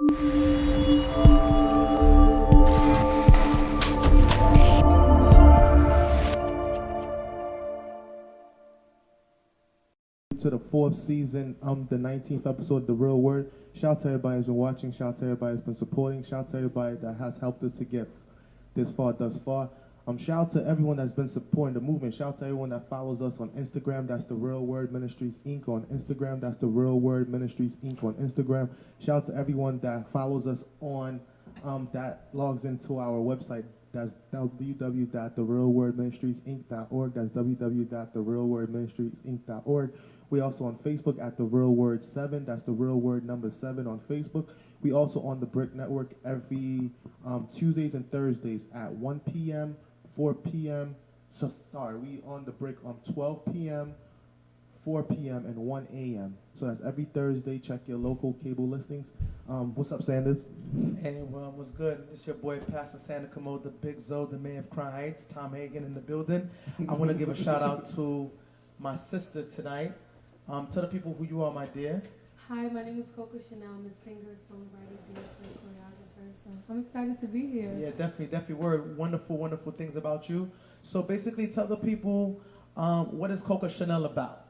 To the fourth season, the 19th episode, The Real Word. Shout out to everybody who's been watching. Shout out to everybody who's been supporting. Shout out to everybody that has helped us to get this far, thus far. Shout out to everyone that's been supporting the movement. Shout out to everyone that follows us on Instagram. That's The Real Word Ministries Inc. on Instagram. That's The Real Word Ministries Inc. on Instagram. Shout out to everyone that follows us on, that logs into our website. That's www.therealwordministriesinc.org. That's www.therealwordministriesinc.org. We also on Facebook at The Real Word 7. That's The Real Word number 7 on Facebook. We also on the Brick Network every Tuesdays and Thursdays at 1 p.m., 4 p.m. We on the Brick on 12 p.m., 4 p.m., and 1 a.m. So that's every Thursday. Check your local cable listings. What's up, Sanders? Hey, well, what's good? It's your boy, Pastor Santa Cameau, the Big Zo, the Mayor of Crown Heights, Tom Hagen in the building. I want to give a shout out to my sister tonight. Tell the people who you are, my dear. Hi, my name is Coco Chanel. I'm a singer, songwriter, dancer, choreographer. So I'm excited to be here. Yeah, definitely. Word wonderful, wonderful things about you. So basically, tell the people what is Coco Chanel about.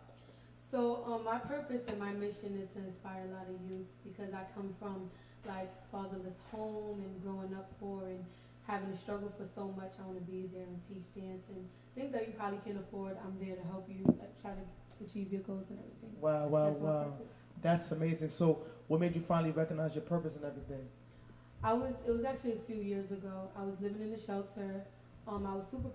So my purpose and my mission is to inspire a lot of youth because I come from like fatherless home and growing up poor and having to struggle for so much. I want to be there and teach dance and things that you probably can't afford. I'm there to help you try to achieve your goals and everything. Wow. That's amazing. So what made you finally recognize your purpose and everything? It was actually a few years ago. I was living in a shelter. I was super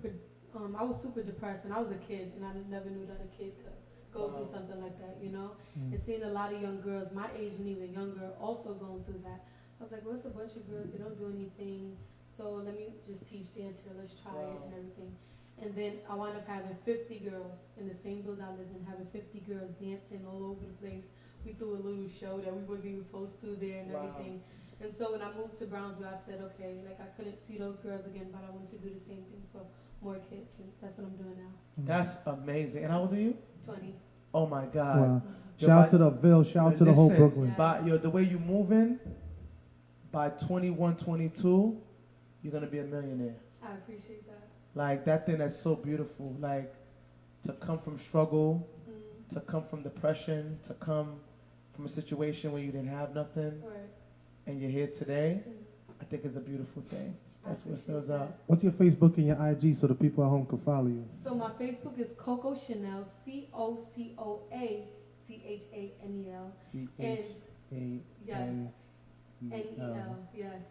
depressed and I was a kid and I never knew that a kid could go through something like that, you know? And seeing a lot of young girls, my age and even younger, also going through that. I was like, well, it's a bunch of girls, they don't do anything, so let me just teach dance here, let's try it and everything. And then I wound up having 50 girls in the same building I lived in, having 50 girls dancing all over the place. We threw a little show that we wasn't even supposed to there and everything. And so when I moved to Brownsville, I said, okay, like I couldn't see those girls again, but I wanted to do the same thing for more kids, and that's what I'm doing now. That's amazing. And how old are you? 20. Oh my God. Wow. Shout out to the Ville. Shout out to the whole Brooklyn. The way you moving, by 21, 22, you're going to be a millionaire. I appreciate that. Like, that thing that's so beautiful. Like, to come from struggle, to come from depression, to come from a situation where you didn't have nothing, and you're here today, I think it's a beautiful thing. That's what shows up. What's your Facebook and your IG so the people at home can follow you? So my Facebook is Coco Chanel, COCOACHANEL. NEL, yes.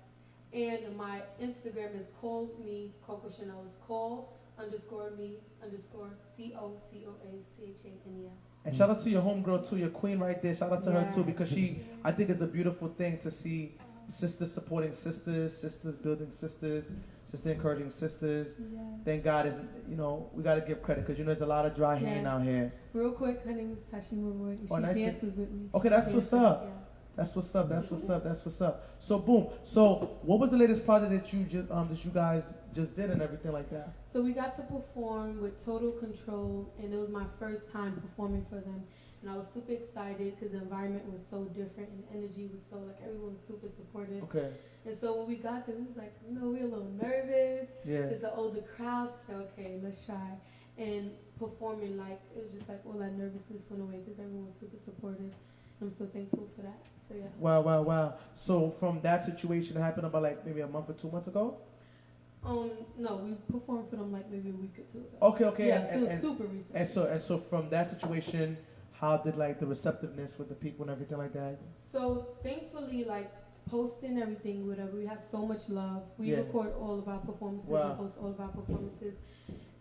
And my Instagram is call me Coco Chanel. It's call_me_COCOACHANEL. And shout out to your homegirl too, your queen right there. Shout out to her too, because I think it's a beautiful thing to see sisters supporting sisters, sisters building sisters, sisters encouraging sisters. Yeah. Thank God we got to give credit because there's a lot of dry hand out here. Real quick, her name is Tashima Roy. She dances with me. Okay, that's what's up. Yeah. That's what's up. So boom. So what was the latest project that you guys just did and everything like that? So we got to perform with Total Control, and it was my first time performing for them. And I was super excited because the environment was so different and energy was so, like, everyone was super supportive. Okay. And so when we got there, we was like, we were a little nervous. Yeah. It's an older crowd, so okay, let's try. And performing, like, it was just like all that nervousness went away because everyone was super supportive. And I'm so thankful for that. So yeah. Wow. So from that situation that happened about like maybe a month or 2 months ago? No, we performed for them like maybe a week or two ago. Okay. Yeah, so it was super recent. And so from that situation, how did like the receptiveness with the people and everything like that? So thankfully, like posting everything, whatever, we have so much love. We record all of our performances and post all of our performances.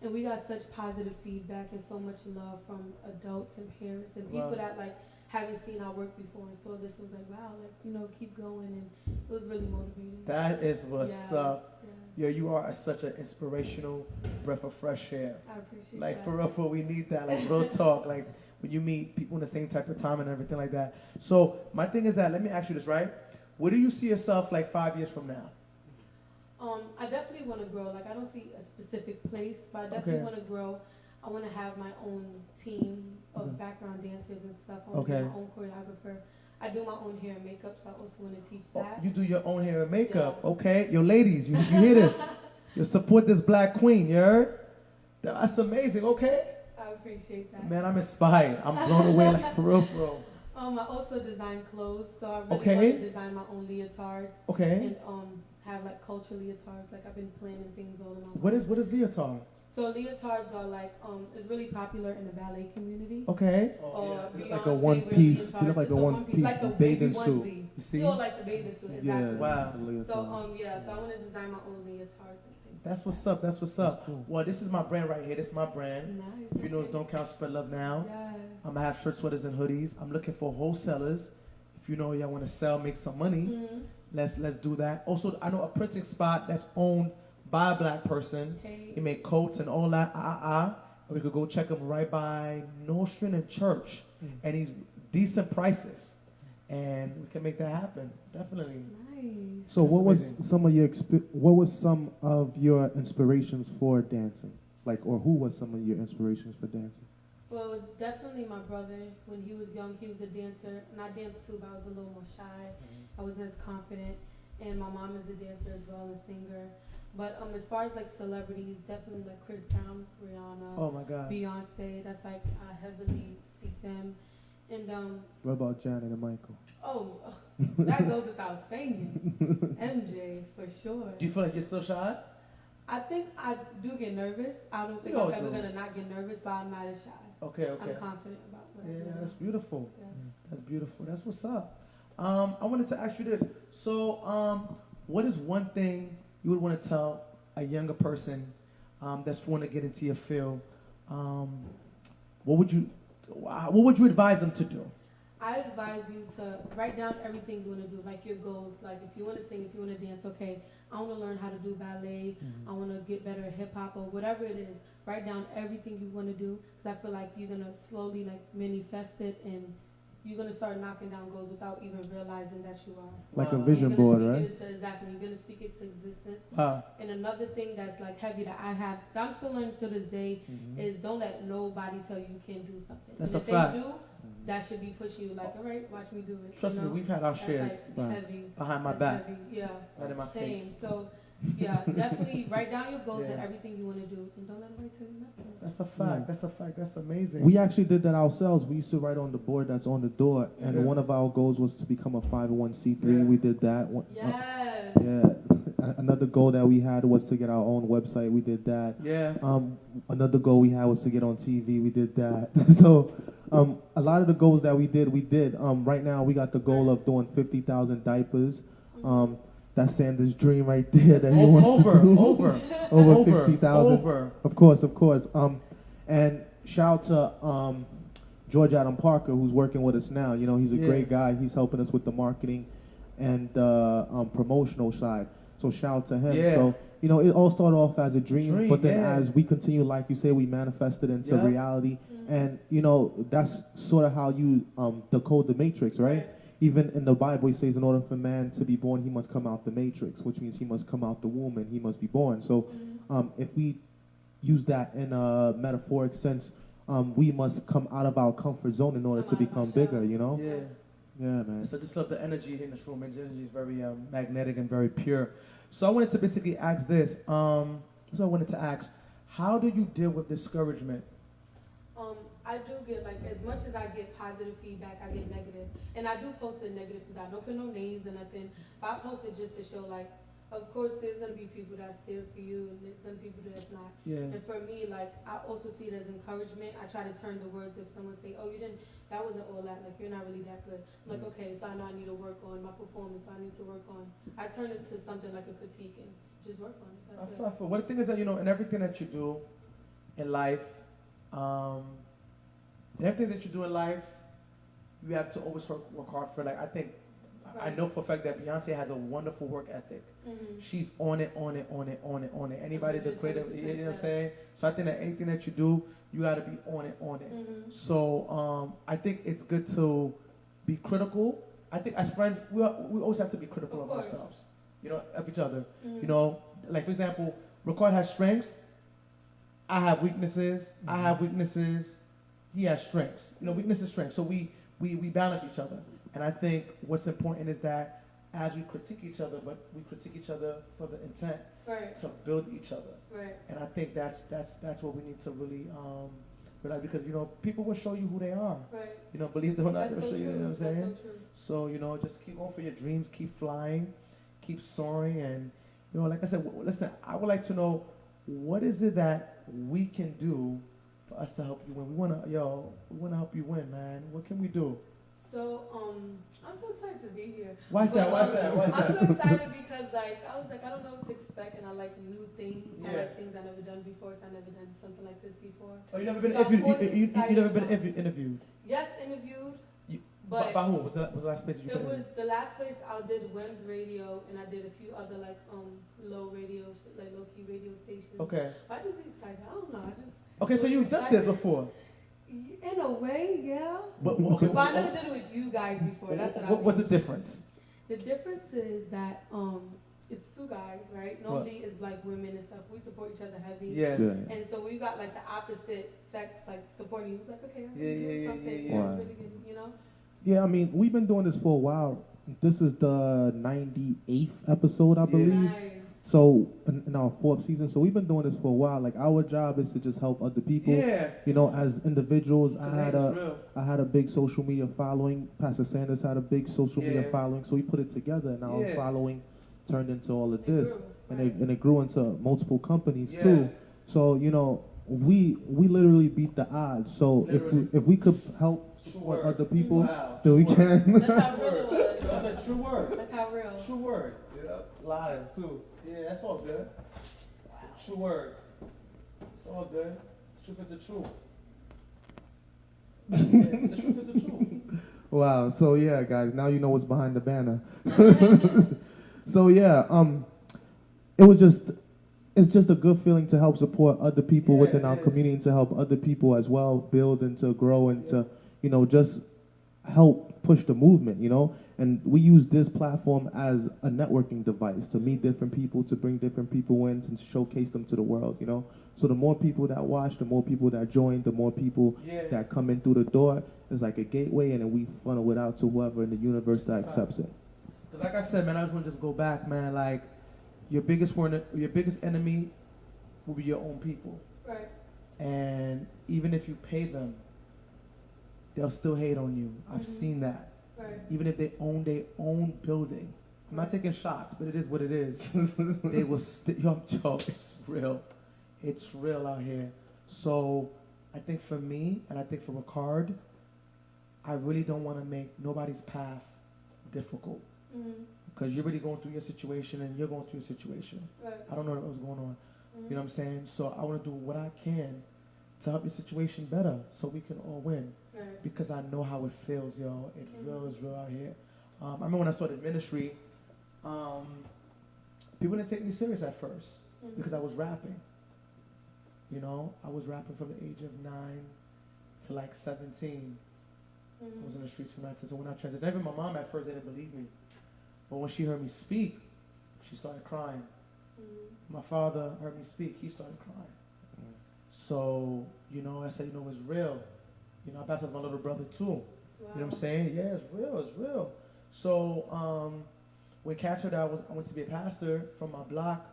And we got such positive feedback and so much love from adults and parents and people that like haven't seen our work before and so this was like, wow, like, keep going, and it was really motivating. That is what's up. Yeah. You are such an inspirational breath of fresh air. I appreciate like, that. for real, we need that. Like, real talk. Like, when you meet people in the same type of time and everything like that. So, my thing is that, let me ask you this, right? Where do you see yourself, like, 5 years from now? I definitely want to grow. Like, I don't see a specific place, but I definitely want to grow. I want to have my own team of background dancers and stuff. I want to be my own choreographer. I do my own hair and makeup, so I also want to teach Oh, that. you do your own hair and makeup. Yeah. Okay. Yo, ladies, you hear this? You support this black queen, you heard? That's amazing. Okay. I appreciate that. Man, I'm inspired. I'm blown away, like, for real, for real. I also design clothes, so I really Okay. want to design my own leotards Okay. and have like culture leotards. Like I've been planning things all in my What is leotard? So leotards are like it's really popular in the ballet community. Okay. Or They look Beyonce like a one wears piece. leotards. They look like It's a the one piece like the bathing baby suit. onesie. You see? Feel like the bathing suit, exactly. Yeah. Wow. the leotard. So so I want to design my own leotards and things. That's what's up. That's what's up. That's cool. Well, this is my brand right here. This is my brand. Nice. If you know it's Don't Count, Spread Love Now. Yes. I'm gonna have shirts, sweaters, and hoodies. I'm looking for wholesalers. If you know y'all want to sell, make some money, Mhm. let's do that. Also, I know a printing spot that's owned by a black person. Hey. He make coats and all that. We could go check him right by Nostrand and Church, and he's decent prices, and we can make that happen. Definitely. Nice. So That's what was amazing. some of your inspirations for dancing? Like, or who was some of your inspirations for dancing? Well, definitely my brother. When he was young, he was a dancer, and I danced too, but I was a little more shy. I wasn't as confident. And my mom is a dancer as well, a singer. But as far as like celebrities, definitely like Chris Brown, Rihanna, Oh my God. Beyonce. That's like I heavily seek them. And What about Janet and Michael? that goes without saying. MJ for sure. Do you feel like you're still shy? I think I do get nervous. I don't think We all I'm ever do. gonna not get nervous, but I'm not as shy. Okay. Okay. I'm confident about what I Yeah, do. that's beautiful. Yes. That's beautiful. That's what's up. I wanted to ask you this. So, what is one thing you would want to tell a younger person that's want to get into your field? What would you advise them to do? I advise you to write down everything you want to do, like your goals. Like if you want to sing, if you want to dance, okay, I want to learn how to do ballet. I want to get better at hip hop or whatever it is. Write down everything you want to do, because I feel like you're gonna slowly like manifest it, and you're gonna start knocking down goals without even realizing that you are. Like a Wow. vision You're board, gonna right? speak it into, exactly. You're gonna speak it to existence. Wow. And another thing that's like heavy that I have, that I'm still learning to this day, is don't let nobody tell you you can't do something. That's and a if fact. they do, that should be pushing you like, all right, watch me do it. Trust you me, know? we've had our That's shares like Facts. heavy. behind my That's back, heavy. Yeah. right in my Same. face. So, yeah, definitely write down your goals and Yeah. everything you want to do, and don't let nobody tell you nothing. That's a fact. That's a fact. That's amazing. We actually did that ourselves. We used to write on the board that's on the door, and Yeah. one of our goals was to become a 501c3. Yeah. We did that. Yes. Yeah. Another goal that we had was to get our own website. We did that. Yeah. Another goal we had was to get on TV. We did that. So, a lot of the goals that we did. Right now, we got the goal of doing 50,000 diapers. That's Sanders' dream right there. That he wants to do. Over 50,000. Over. Of course. And shout out to George Adam Parker, who's working with us now. You know, he's a Yeah. great guy. He's helping us with the marketing and promotional side. So shout out to him. Yeah. So, you know, it all started off as a dream, but then yeah. as we continue, like you say, we manifested into Yeah. reality. And, you know, that's sort of how you decode the matrix, right? Even in the Bible, it says in order for man to be born, he must come out the matrix, which means he must come out the womb and he must be born. So if we use that in a metaphoric sense, we must come out of our comfort zone in order to become bigger, you know? Yeah. Yeah, man. So just love the energy in this room. And the energy is very magnetic and very pure. So I wanted to basically ask this. How do you deal with discouragement? I do get, like, as much as I get positive feedback, I get negative. And I do post the negative feedback. I don't put no names or nothing. But I post it just to show, like, of course, there's going to be people that's there for you, and there's going to be people that's not. Yeah. And for me, like, I also see it as encouragement. I try to turn the words if someone say, oh, that wasn't all that, like, you're not really that good. I'm like, okay, so I know I need to work on my performance, so I need to work on. I turn it to something like a critique and just work on it. That's it. I feel. Well, the thing is that, you know, in everything that you do in life, you have to always work hard for. Like, I know for a fact that Beyonce has a wonderful work ethic. She's on it. Anybody that's creative, you know what I'm saying? So I think that anything that you do, you got to be on it. So I think it's good to be critical. I think as friends, we always have to be critical of ourselves, you know, of each other. You know, like for example, Rickard has strengths. I have weaknesses. I have weaknesses. He has strengths. You know, weakness is strength. So we balance each other. And I think what's important is that as we critique each other, but we critique each other for the intent to build each other. Right. And I think that's what we need to really realize, because people will show you who they are. Right. Believe them or not, they'll show you. You know what I'm saying? So true. So just keep going for your dreams, keep flying, keep soaring, and like I said, listen. I would like to know, what is it that we can do for us to help you win? We wanna help you win, man. What can we do? So, I'm so excited to be here. Why is that? I'm so excited because, I was like, I don't know what to expect, and I like new things. Yeah. I like things I've never done before, so I've never done something like this before. Oh, you never been interviewed? You never been interviewed? Yes, interviewed. But by who? Was the last place you? It was the last place I did WEMS radio, and I did a few other low radios, like low key radio stations. Okay. But I just get excited. I don't know. Okay, so you've done this before. In a way, yeah. But I never did it with you guys before. That's what's the difference? The difference is that it's two guys, right? Normally it's like women and stuff. We support each other heavy. Yeah. And so we got like the opposite sex supporting you. It's like, okay, I'm gonna do something. Wow. Really, Yeah, I mean, we've been doing this for a while. This is the 98th episode, I believe. Nice. So in our 4th season, so we've been doing this for a while. Like, our job is to just help other people. Yeah. As individuals, I had a big social media following. Pastor Sanders had a big social media following. So we put it together, and our following turned into all of this, and it grew into multiple companies too. So we literally beat the odds. So if we could help support other people, then we can. That's how real it was. That's a true word. That's how real. True word. Yeah. Live too. Yeah, that's all good. Wow. True word. It's all good. The truth is the truth. The truth is the truth. Wow. So yeah, guys, now you know what's behind the banner. So yeah, it's just a good feeling to help support other people within our community, and to help other people as well build and to grow, and to just help push the movement, and we use this platform as a networking device to meet different people, to bring different people in, and showcase them to the world, So the more people that watch, the more people that join, the more people that come in through the door. It's like a gateway, and then we funnel it out to whoever in the universe that accepts it. Because like I said, man, I just want to just go back, man. Like, your biggest enemy will be your own people. Right. And even if you pay them, they'll still hate on you. I've seen that. Right. Even if they own their own building. I'm not taking shots, but it is what it is. They will it's real. It's real out here. So I think for me, and I think for Rickard, I really don't want to make nobody's path difficult. Because you're really going through your situation, and you're going through your situation. Right. I don't know what's going on. You know what I'm saying? So I want to do what I can to help your situation better, so we can all win. Right. Because I know how it feels, yo. It's real out here. I remember when I started ministry, people didn't take me serious at first because I was rapping. I was rapping from the age of 9 to like 17. I was in the streets from 19. So when I transitioned, even my mom at first didn't believe me. But when she heard me speak, she started crying. My father heard me speak, he started crying. So, I said, it's real. I baptized my little brother too. Wow. You know what I'm saying? Yeah, it's real. So, when Catch heard I went to be a pastor from my block,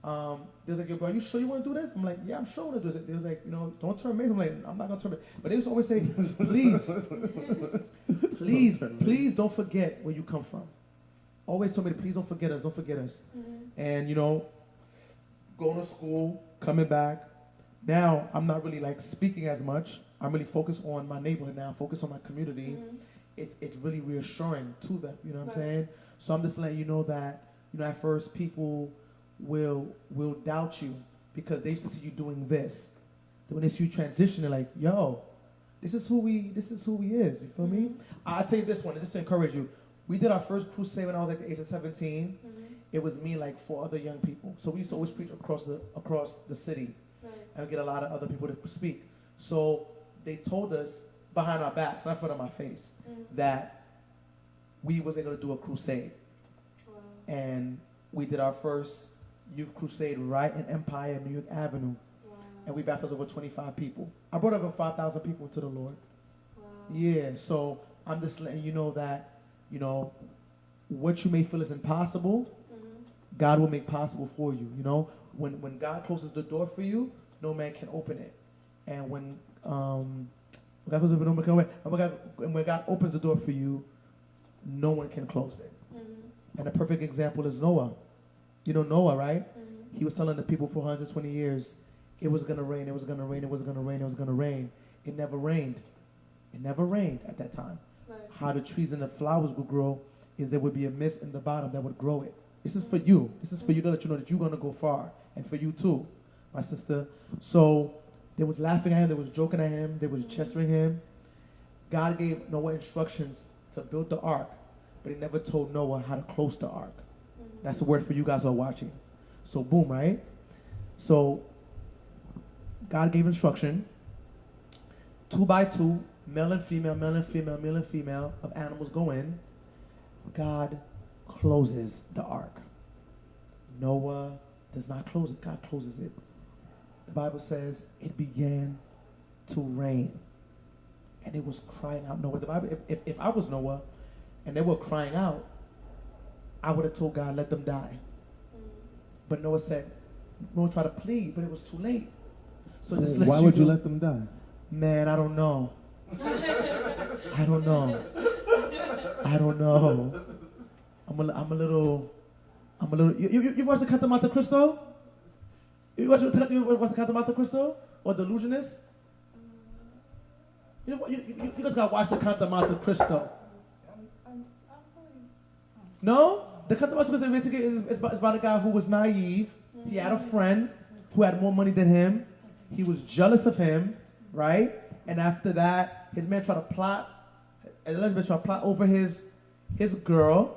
they was like, yo, bro, you sure you want to do this? I'm like, yeah, I'm sure I want to do this. They was like, don't turn me. I'm like, I'm not going to turn me. But they used to always say, please don't forget where you come from. Always told me, please don't forget us. And, going to school, coming back. Now, I'm not really like speaking as much. I'm really focused on my neighborhood now, focused on my community. It's really reassuring to them, you know what I'm saying? So I'm just letting you know that, at first people will doubt you because they used to see you doing this. Then when they see you transition, they're like, yo, this is who he is, you feel me? I'll tell you this one, just to encourage you. We did our first crusade when I was like the age of 17. It was me, like 4 other young people. So we used to always preach across the city. And get a lot of other people to speak. So they told us behind our backs, not in front of my face, that we wasn't going to do a crusade. Wow. And we did our first youth crusade right in Empire, New York Avenue. Wow. And we baptized over 25 people. I brought over 5,000 people to the Lord. Wow. Yeah, so I'm just letting you know that, you know, what you may feel is impossible, God will make possible for you. You know, when God closes the door for you, no man can open it. And when God opens the door for you, no one can close it. And a perfect example is Noah. You know Noah, right? He was telling the people for 120 years, it was going to rain, it was going to rain, it was going to rain, it was going to rain. It never rained. It never rained at that time. Right. How the trees and the flowers would grow is there would be a mist in the bottom that would grow it. This is for you. This is for you to let you know that you're going to go far. And for you too, my sister. So they was laughing at him, they was joking at him, they was gesturing him. God gave Noah instructions to build the ark, but he never told Noah how to close the ark. That's the word for you guys who are watching. So boom, right? So God gave instruction, 2 by 2, male and female, male and female, male and female of animals go in. God closes the ark. Noah does not close it. God closes it. The Bible says it began to rain. And it was crying out. Noah, the Bible, if I was Noah and they were crying out, I would have told God, let them die. But Noah said, Noah tried to plead, but it was too late. So why would you let them die? Man, I don't know. I don't know. I'm a little. You watch the Canta Monte Cristo? You watch the Canta Monte Cristo or Delusionist? You guys gotta watch the Canta Monte Cristo. No? The Canta Monte Cristo basically is about a guy who was naive. He had a friend who had more money than him. He was jealous of him, right? And after that, his man tried to plot, Elizabeth tried to plot over his girl.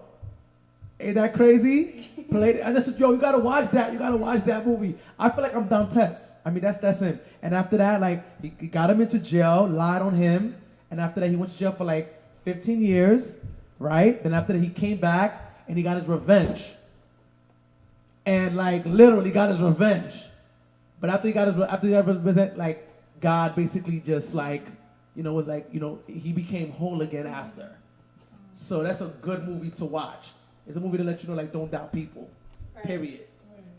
Ain't that crazy? I just said, yo, you gotta watch that. You gotta watch that movie. I feel like I'm Dantes. I mean, that's him. And after that, like, he got him into jail, lied on him. And after that, he went to jail for like 15 years, right? Then after that, he came back and he got his revenge. And like, literally got his revenge. But after he got revenge, like, God basically just like, you know, was like, you know, he became whole again after. So that's a good movie to watch. It's a movie to let you know, like, don't doubt people, period.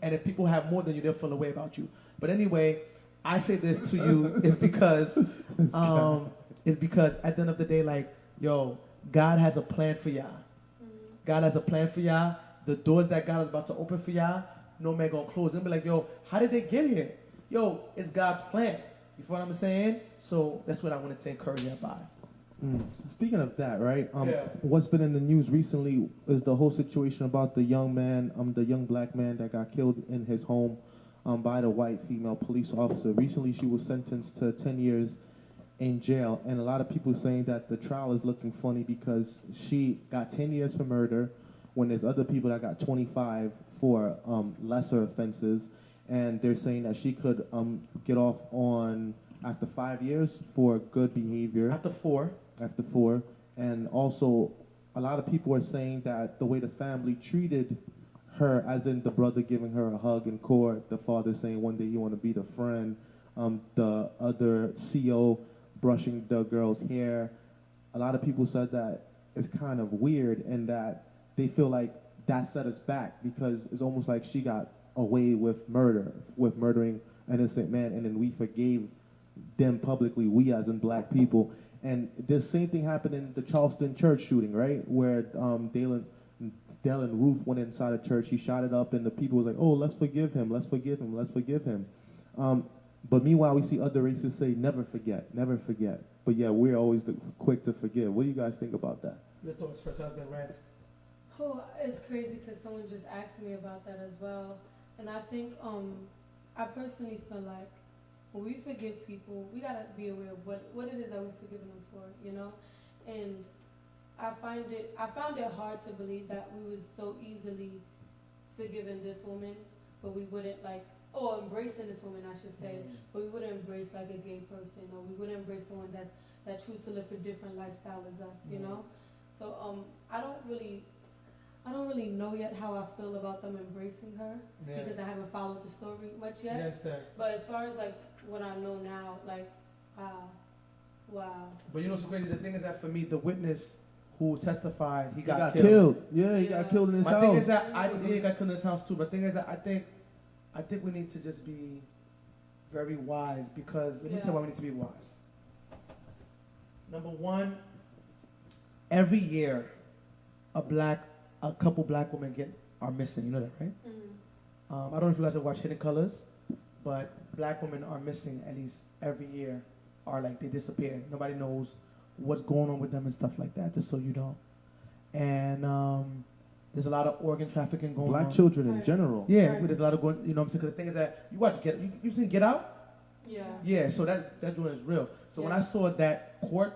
And if people have more than you, they'll feel a way about you. But anyway, I say this to you is because at the end of the day, like, yo, God has a plan for y'all. God has a plan for y'all. The doors that God is about to open for y'all, no man gonna close. And be like, yo, how did they get here? Yo, it's God's plan. You feel what I'm saying? So that's what I wanted to encourage you by. Speaking of that, right? What's been in the news recently is the whole situation about the young man, the young black man that got killed in his home by the white female police officer. Recently, she was sentenced to 10 years in jail, and a lot of people saying that the trial is looking funny because she got 10 years for murder, when there's other people that got 25 for lesser offenses, and they're saying that she could get off on after 5 years for good behavior. After four. And also, a lot of people are saying that the way the family treated her, as in the brother giving her a hug in court, the father saying one day you want to be the friend, the other CO brushing the girl's hair. A lot of people said that it's kind of weird and that they feel like that set us back because it's almost like she got away with murdering an innocent man, and then we forgave them publicly, we as in black people. And the same thing happened in the Charleston church shooting, right? Where Dale and Ruth went inside a church, he shot it up, and the people were like, oh, let's forgive him. But meanwhile, we see other races say, never forget. But yeah, we're always quick to forgive. What do you guys think about that? Your thoughts for husband rants? Oh, it's crazy because someone just asked me about that as well. And I think, I personally feel like when we forgive people, we gotta be aware of what it is that we're forgiving them for, you know? And I found it hard to believe that we would so easily forgiving this woman, but we wouldn't embracing this woman, I should say, but we wouldn't embrace like a gay person, or we wouldn't embrace someone that chooses to live a different lifestyle as us, you know? So I don't really know yet how I feel about them embracing her because I haven't followed the story much yet. Yes, sir. But as far as like what I know now, like Wow. But you know what's so crazy? The thing is that for me, the witness who testified, he got killed. Yeah, he got killed in his house. My thing is that he got killed in his house too. But the thing is that I think we need to just be very wise, because let me tell you why we need to be wise. Number one, every year a couple black women are missing. You know that, right? Mm-hmm. I don't know if you guys have watched Hidden Colors, but black women are missing at least every year, or like they disappear. Nobody knows what's going on with them and stuff like that, just so you know. And there's a lot of organ trafficking going on. Black children in general. Yeah, there's a lot of going, you know what I'm saying? Because the thing is that, you seen Get Out? Yeah. Yeah, so that joint is real. So when I saw that court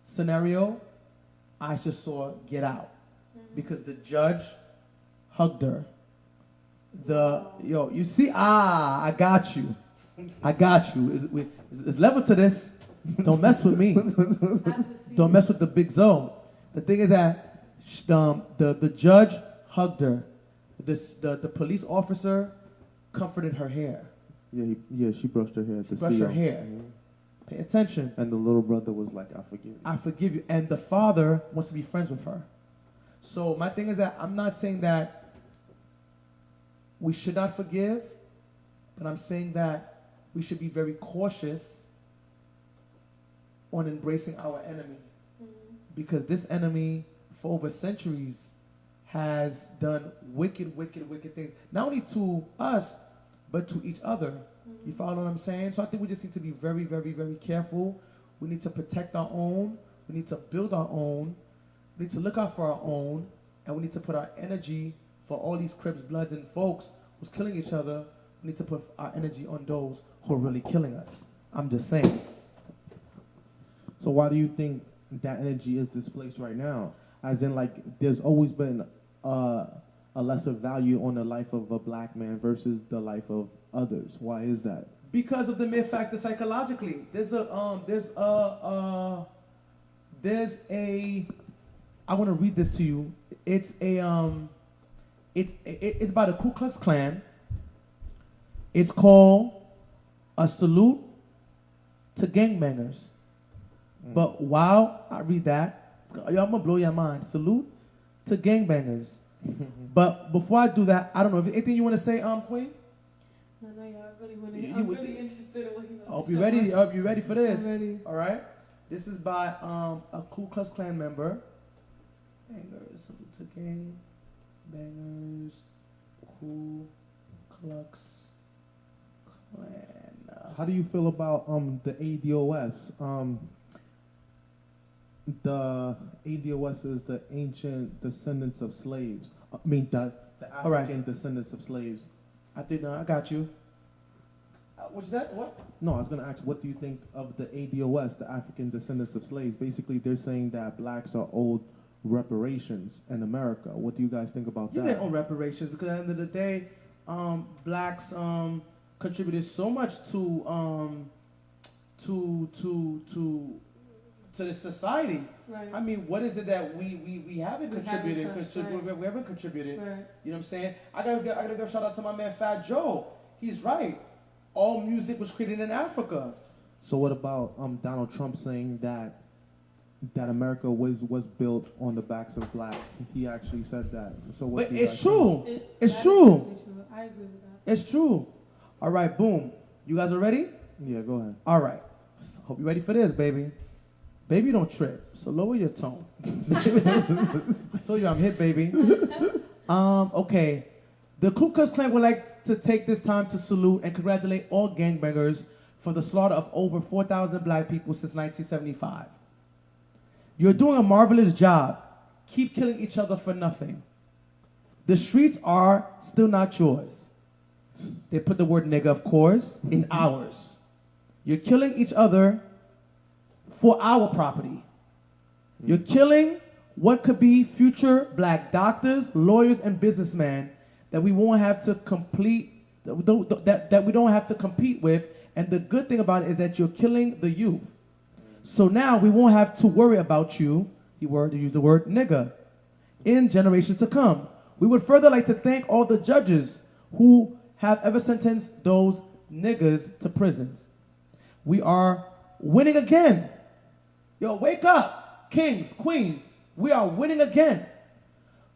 scenario, I just saw Get Out. Because the judge hugged her. You see, I got you. It's level to this. Don't mess with me. Don't mess with the big zone. The thing is that the judge hugged her. The police officer comforted her hair. Yeah, she brushed her hair. Brushed her hair. Mm-hmm. Pay attention. And the little brother was like, I forgive you. I forgive you. And the father wants to be friends with her. So my thing is that I'm not saying that we should not forgive, but I'm saying that we should be very cautious on embracing our enemy. Mm-hmm. Because this enemy, for over centuries, has done wicked things. Not only to us, but to each other. Mm-hmm. You follow what I'm saying? So I think we just need to be very, very, very careful. We need to protect our own. We need to build our own. We need to look out for our own. And we need to put our energy for all these Crips, Bloods, and folks who's killing each other. We need to put our energy on those who are really killing us. I'm just saying. So why do you think that energy is displaced right now? As in, like, there's always been a lesser value on the life of a black man versus the life of others. Why is that? Because of the mere fact that psychologically, I want to read this to you. It's by the Ku Klux Klan. It's called A Salute to Gangbangers. But while I read that, I'm going to blow your mind. Salute to gangbangers. But before I do that, I don't know. Anything you want to say, Queen? No, I really want to. I'm really interested in what you want to you ready? Are you ready for this? I'm ready. All right. This is by a Ku Klux Klan member. Bangers, salute to gangbangers, Ku Klux Klan. How do you feel about the ADOS? The ADOS is the ancient descendants of slaves. The African descendants of slaves. I got you. What's that? What? No, I was going to ask, what do you think of the ADOS, the African descendants of slaves? Basically, they're saying that blacks are owed reparations in America. What do you guys think about that? You didn't own reparations, because at the end of the day, blacks contributed so much to the society. Right. I mean, what is it that we haven't contributed? We haven't contributed. Right. You know what I'm saying? I gotta give a shout out to my man Fat Joe. He's right. All music was created in Africa. So what about Donald Trump saying that America was built on the backs of blacks? He actually said that. So what? But it's true. It's true. I agree with that. It's true. All right, boom. You guys are ready? Yeah, go ahead. All right. Hope you're ready for this, baby. Baby, don't trip. So lower your tone. I told you I'm hip, baby. Okay. The Ku Klux Klan would like to take this time to salute and congratulate all gangbangers for the slaughter of over 4,000 black people since 1975. You're doing a marvelous job. Keep killing each other for nothing. The streets are still not yours. They put the word nigga, of course. It's ours. You're killing each other for our property. You're killing what could be future black doctors, lawyers, and businessmen that we won't have to that we don't have to compete with. And the good thing about it is that you're killing the youth. So now we won't have to worry about you, use the word nigga, in generations to come. We would further like to thank all the judges who have ever sentenced those niggas to prisons. We are winning again. Yo, wake up, kings, queens. We are winning again.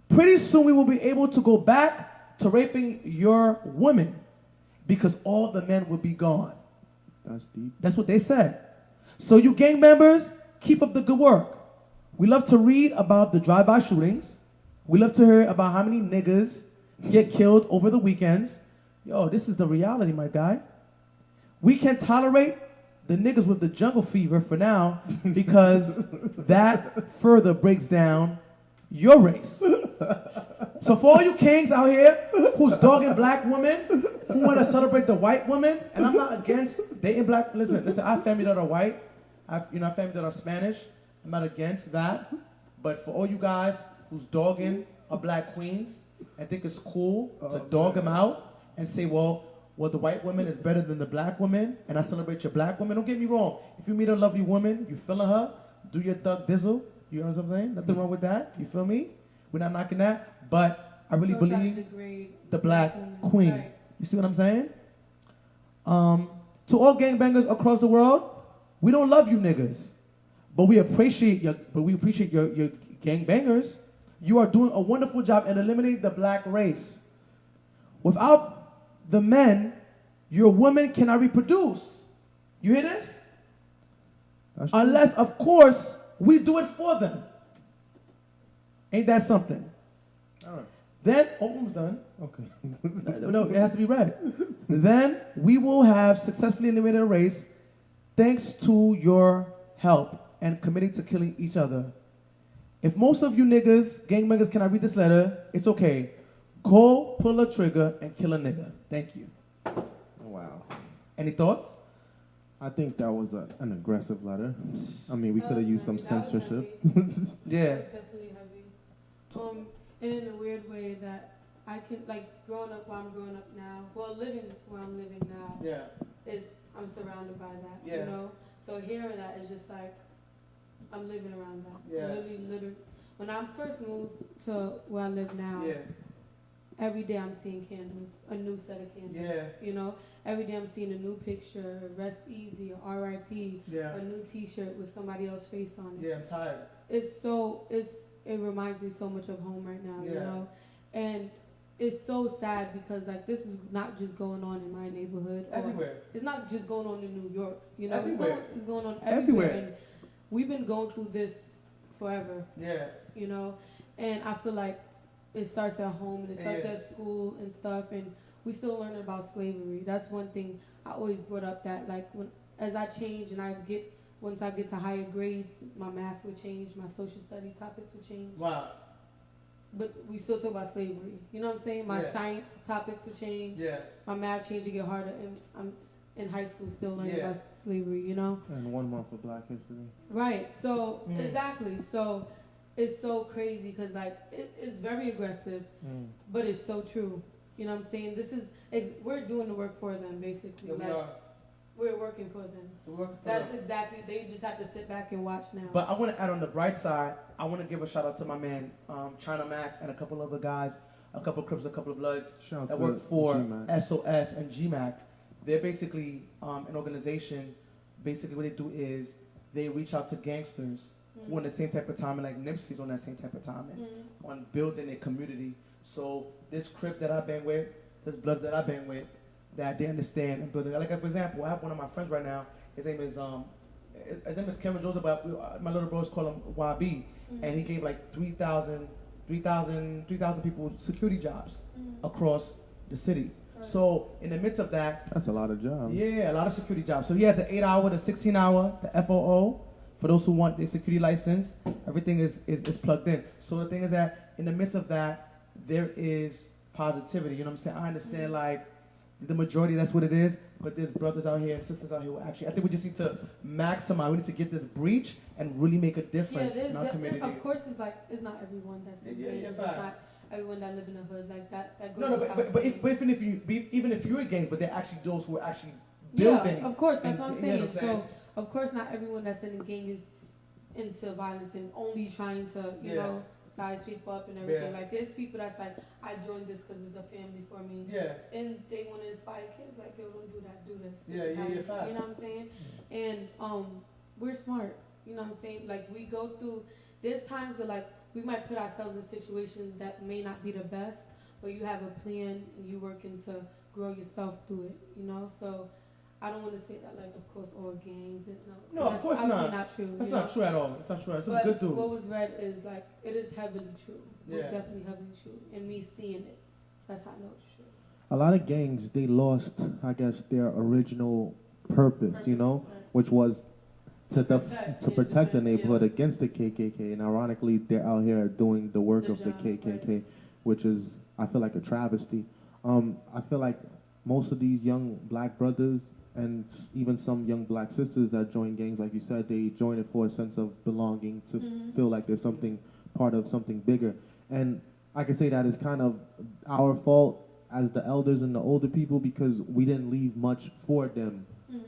Pretty soon we will be able to go back to raping your women because all the men will be gone. That's deep. That's what they said. So you gang members, keep up the good work. We love to read about the drive-by shootings. We love to hear about how many niggas get killed over the weekends. Yo, this is the reality, my guy. We can't tolerate the niggas with the jungle fever for now because that further breaks down your race. So for all you kings out here who's dogging black women, who want to celebrate the white woman, and I'm not against dating black. Listen. I have family that are white. I have family that are Spanish. I'm not against that. But for all you guys who's dogging a black queens, I think it's cool to dog them out and say, well, the white woman is better than the black woman, and I celebrate your black woman. Don't get me wrong. If you meet a lovely woman, you feeling her, do your thug dizzle. You know what I'm saying? Nothing wrong with that. You feel me? We're not knocking that. But I really believe the black queen. Right. You see what I'm saying? To all gangbangers across the world, we don't love you niggas, but we appreciate your gangbangers. You are doing a wonderful job in eliminating the black race. Without the men, your women cannot reproduce. You hear this? Unless, of course, we do it for them. Ain't that something? All right. Then, almost done. Okay. No, it has to be read. Then we will have successfully eliminated a race thanks to your help and committing to killing each other. If most of you niggas, gangbangers, cannot read this letter, it's okay. Go pull a trigger and kill a nigga. Thank you. Wow. Any thoughts? I think that was an aggressive letter. I mean, we could have used some censorship. Yeah. Definitely heavy. And in a weird way that I can, like, growing up where I'm growing up now, well, living where I'm living now, I'm surrounded by that, you know? So hearing that is just like, I'm living around that. Yeah. Literally. When I first moved to where I live now, every day I'm seeing candles, a new set of candles. Yeah. You know, every day I'm seeing a new picture, Rest Easy or R.I.P. Yeah. A new T-shirt with somebody else's face on it. Yeah, I'm tired. It reminds me so much of home right now, you know, and it's so sad because like this is not just going on in my neighborhood. Everywhere. It's not just going on in New York, you know. Everywhere. It's going on everywhere. And we've been going through this forever. Yeah. You know, and I feel like it starts at home and it starts at school and stuff, and we still learning about slavery. That's one thing I always brought up, that like as I change and once I get to higher grades, my math would change, my social study topics would change. Wow. But we still talk about slavery. You know what I'm saying? My science topics would change. Yeah. My math change and get harder, and I'm in high school still learning about slavery, you know? And 1 month for Black History. Right. So, exactly. So, it's so crazy because, like, it's very aggressive, but it's so true. You know what I'm saying? We're doing the work for them, basically. Yeah, we are. We're working for them. That's exactly. They just have to sit back and watch now. But I want to add on the bright side. I want to give a shout out to my man China Mac and a couple other guys, a couple of Crips, a couple of Bloods that work for SOS and GMAC. They're basically an organization. Basically, what they do is they reach out to gangsters who on the same type of time, and like Nipsey's on that same type of time, and on building a community. So this Crip that I bang with, this Bloods that I bang with, that they understand and build it. Like, for example, I have one of my friends right now. His name is Kevin Joseph, but my little bros call him YB, and he gave like 3,000 people security jobs across the city. Right. So in the midst of that's a lot of jobs. Yeah, a lot of security jobs. So he has the 8-hour, the 16-hour, the FOO. For those who want their security license, everything is plugged in. So the thing is that in the midst of that, there is positivity. You know what I'm saying? I understand like the majority, that's what it is, but there's brothers out here and sisters out here who actually, I think we just need to maximize, we need to get this breach and really make a difference in our community. Of course, it's not everyone that's in gangs, it's not everyone that live in the hood like that goes even if you're a gang, but they're actually those who are actually building. Yeah, of course, that's what I'm saying. So, of course, not everyone that's in the gang is into violence and only trying to, you know, size people up and everything. Like, there's people that's like, I joined this because it's a family for me. Yeah. And they want to inspire kids, like, yo, don't do that, do this. You know what I'm saying? And we're smart. You know what I'm saying? Like, we go through, there's times where, like, we might put ourselves in situations that may not be the best, but you have a plan and you working to grow yourself through it, you know? So I don't want to say that, like, of course, all gangs and No, of course not. Not true. That's not true at all. It's not true. It's a good dude. What was read is, like, it is heavily true. Yeah. It's definitely heavily true. And me seeing it, that's how I know it's true. A lot of gangs, they lost, I guess, their original purpose, you know, which was to protect the neighborhood against the KKK. And ironically, they're out here doing the work of the KKK, which is, I feel like, a travesty. I feel like most of these young black brothers and even some young black sisters that join gangs, like you said, they join it for a sense of belonging, to feel like there's something, part of something bigger. And I can say that it's kind of our fault as the elders and the older people, because we didn't leave much for them,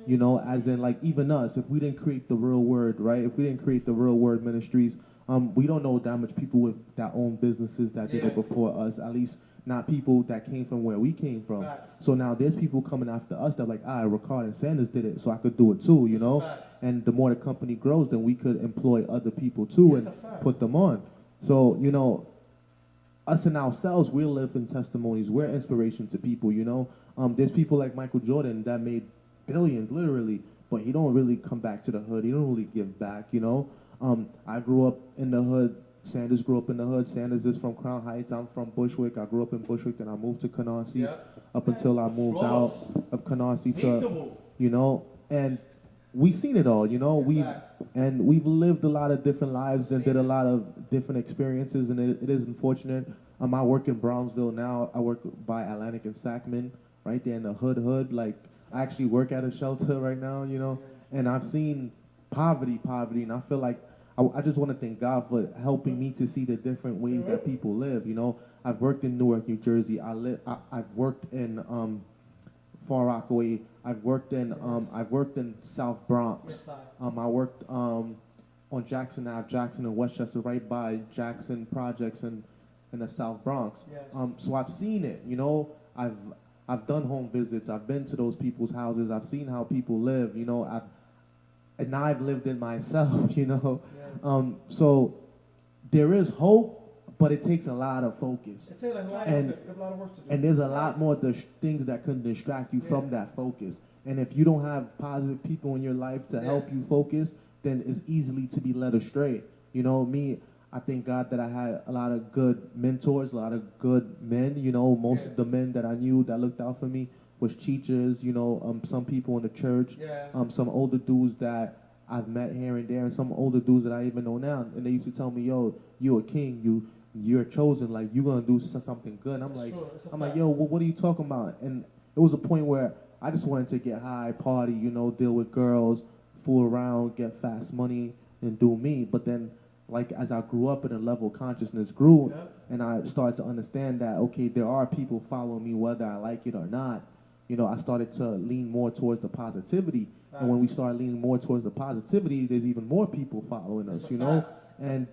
you know, as in, like, even us, if we didn't create the Real Word, right? If we didn't create the Real Word Ministries, we don't know that much people with that own businesses that did it before us, at least not people that came from where we came from. Facts. So now there's people coming after us that are like, Rickard and Sanders did it, so I could do it too, you know? And the more the company grows, then we could employ other people too and put them on. So, you know, us and ourselves, we're living testimonies. We're inspiration to people, you know? There's people like Michael Jordan that made billions, literally, but he don't really come back to the hood. He don't really give back, you know? I grew up in the hood. Sanders grew up in the hood. Sanders is from Crown Heights. I'm from Bushwick. I grew up in Bushwick, then I moved to Canarsie up until I moved out of Canarsie to, you know, and we seen it all, you know. We've lived a lot of different lives and did a lot of different experiences, and it is unfortunate. I work in Brownsville now. I work by Atlantic and Sacman, right there in the hood. Like, I actually work at a shelter right now, you know, and I've seen poverty, and I feel like I just want to thank God for helping me to see the different ways that people live. You know, I've worked in Newark, New Jersey. I've worked in Far Rockaway. I've worked in South Bronx. I worked on Jackson Ave, Jackson and Westchester, right by Jackson Projects in the South Bronx. So I've seen it. You know, I've done home visits. I've been to those people's houses. I've seen how people live. You know, I've lived it myself. You know. So there is hope, but it takes a lot of focus. It takes a lot of work to do. And there's a lot more things that can distract you from that focus. And if you don't have positive people in your life to help you focus, then it's easily to be led astray. You know, I thank God that I had a lot of good mentors, a lot of good men. You know, most of the men that I knew that looked out for me was teachers, you know, some people in the church, some older dudes that I've met here and there, and some older dudes that I even know now, and they used to tell me, "Yo, you're a king. You're chosen. Like, you're gonna do something good." And I'm like, "Yo, what are you talking about?" And it was a point where I just wanted to get high, party, you know, deal with girls, fool around, get fast money, and do me. But then, like, as I grew up and the level of consciousness grew, and I started to understand that, okay, there are people following me whether I like it or not. You know, I started to lean more towards the positivity. And when we start leaning more towards the positivity, there's even more people following us, you know? And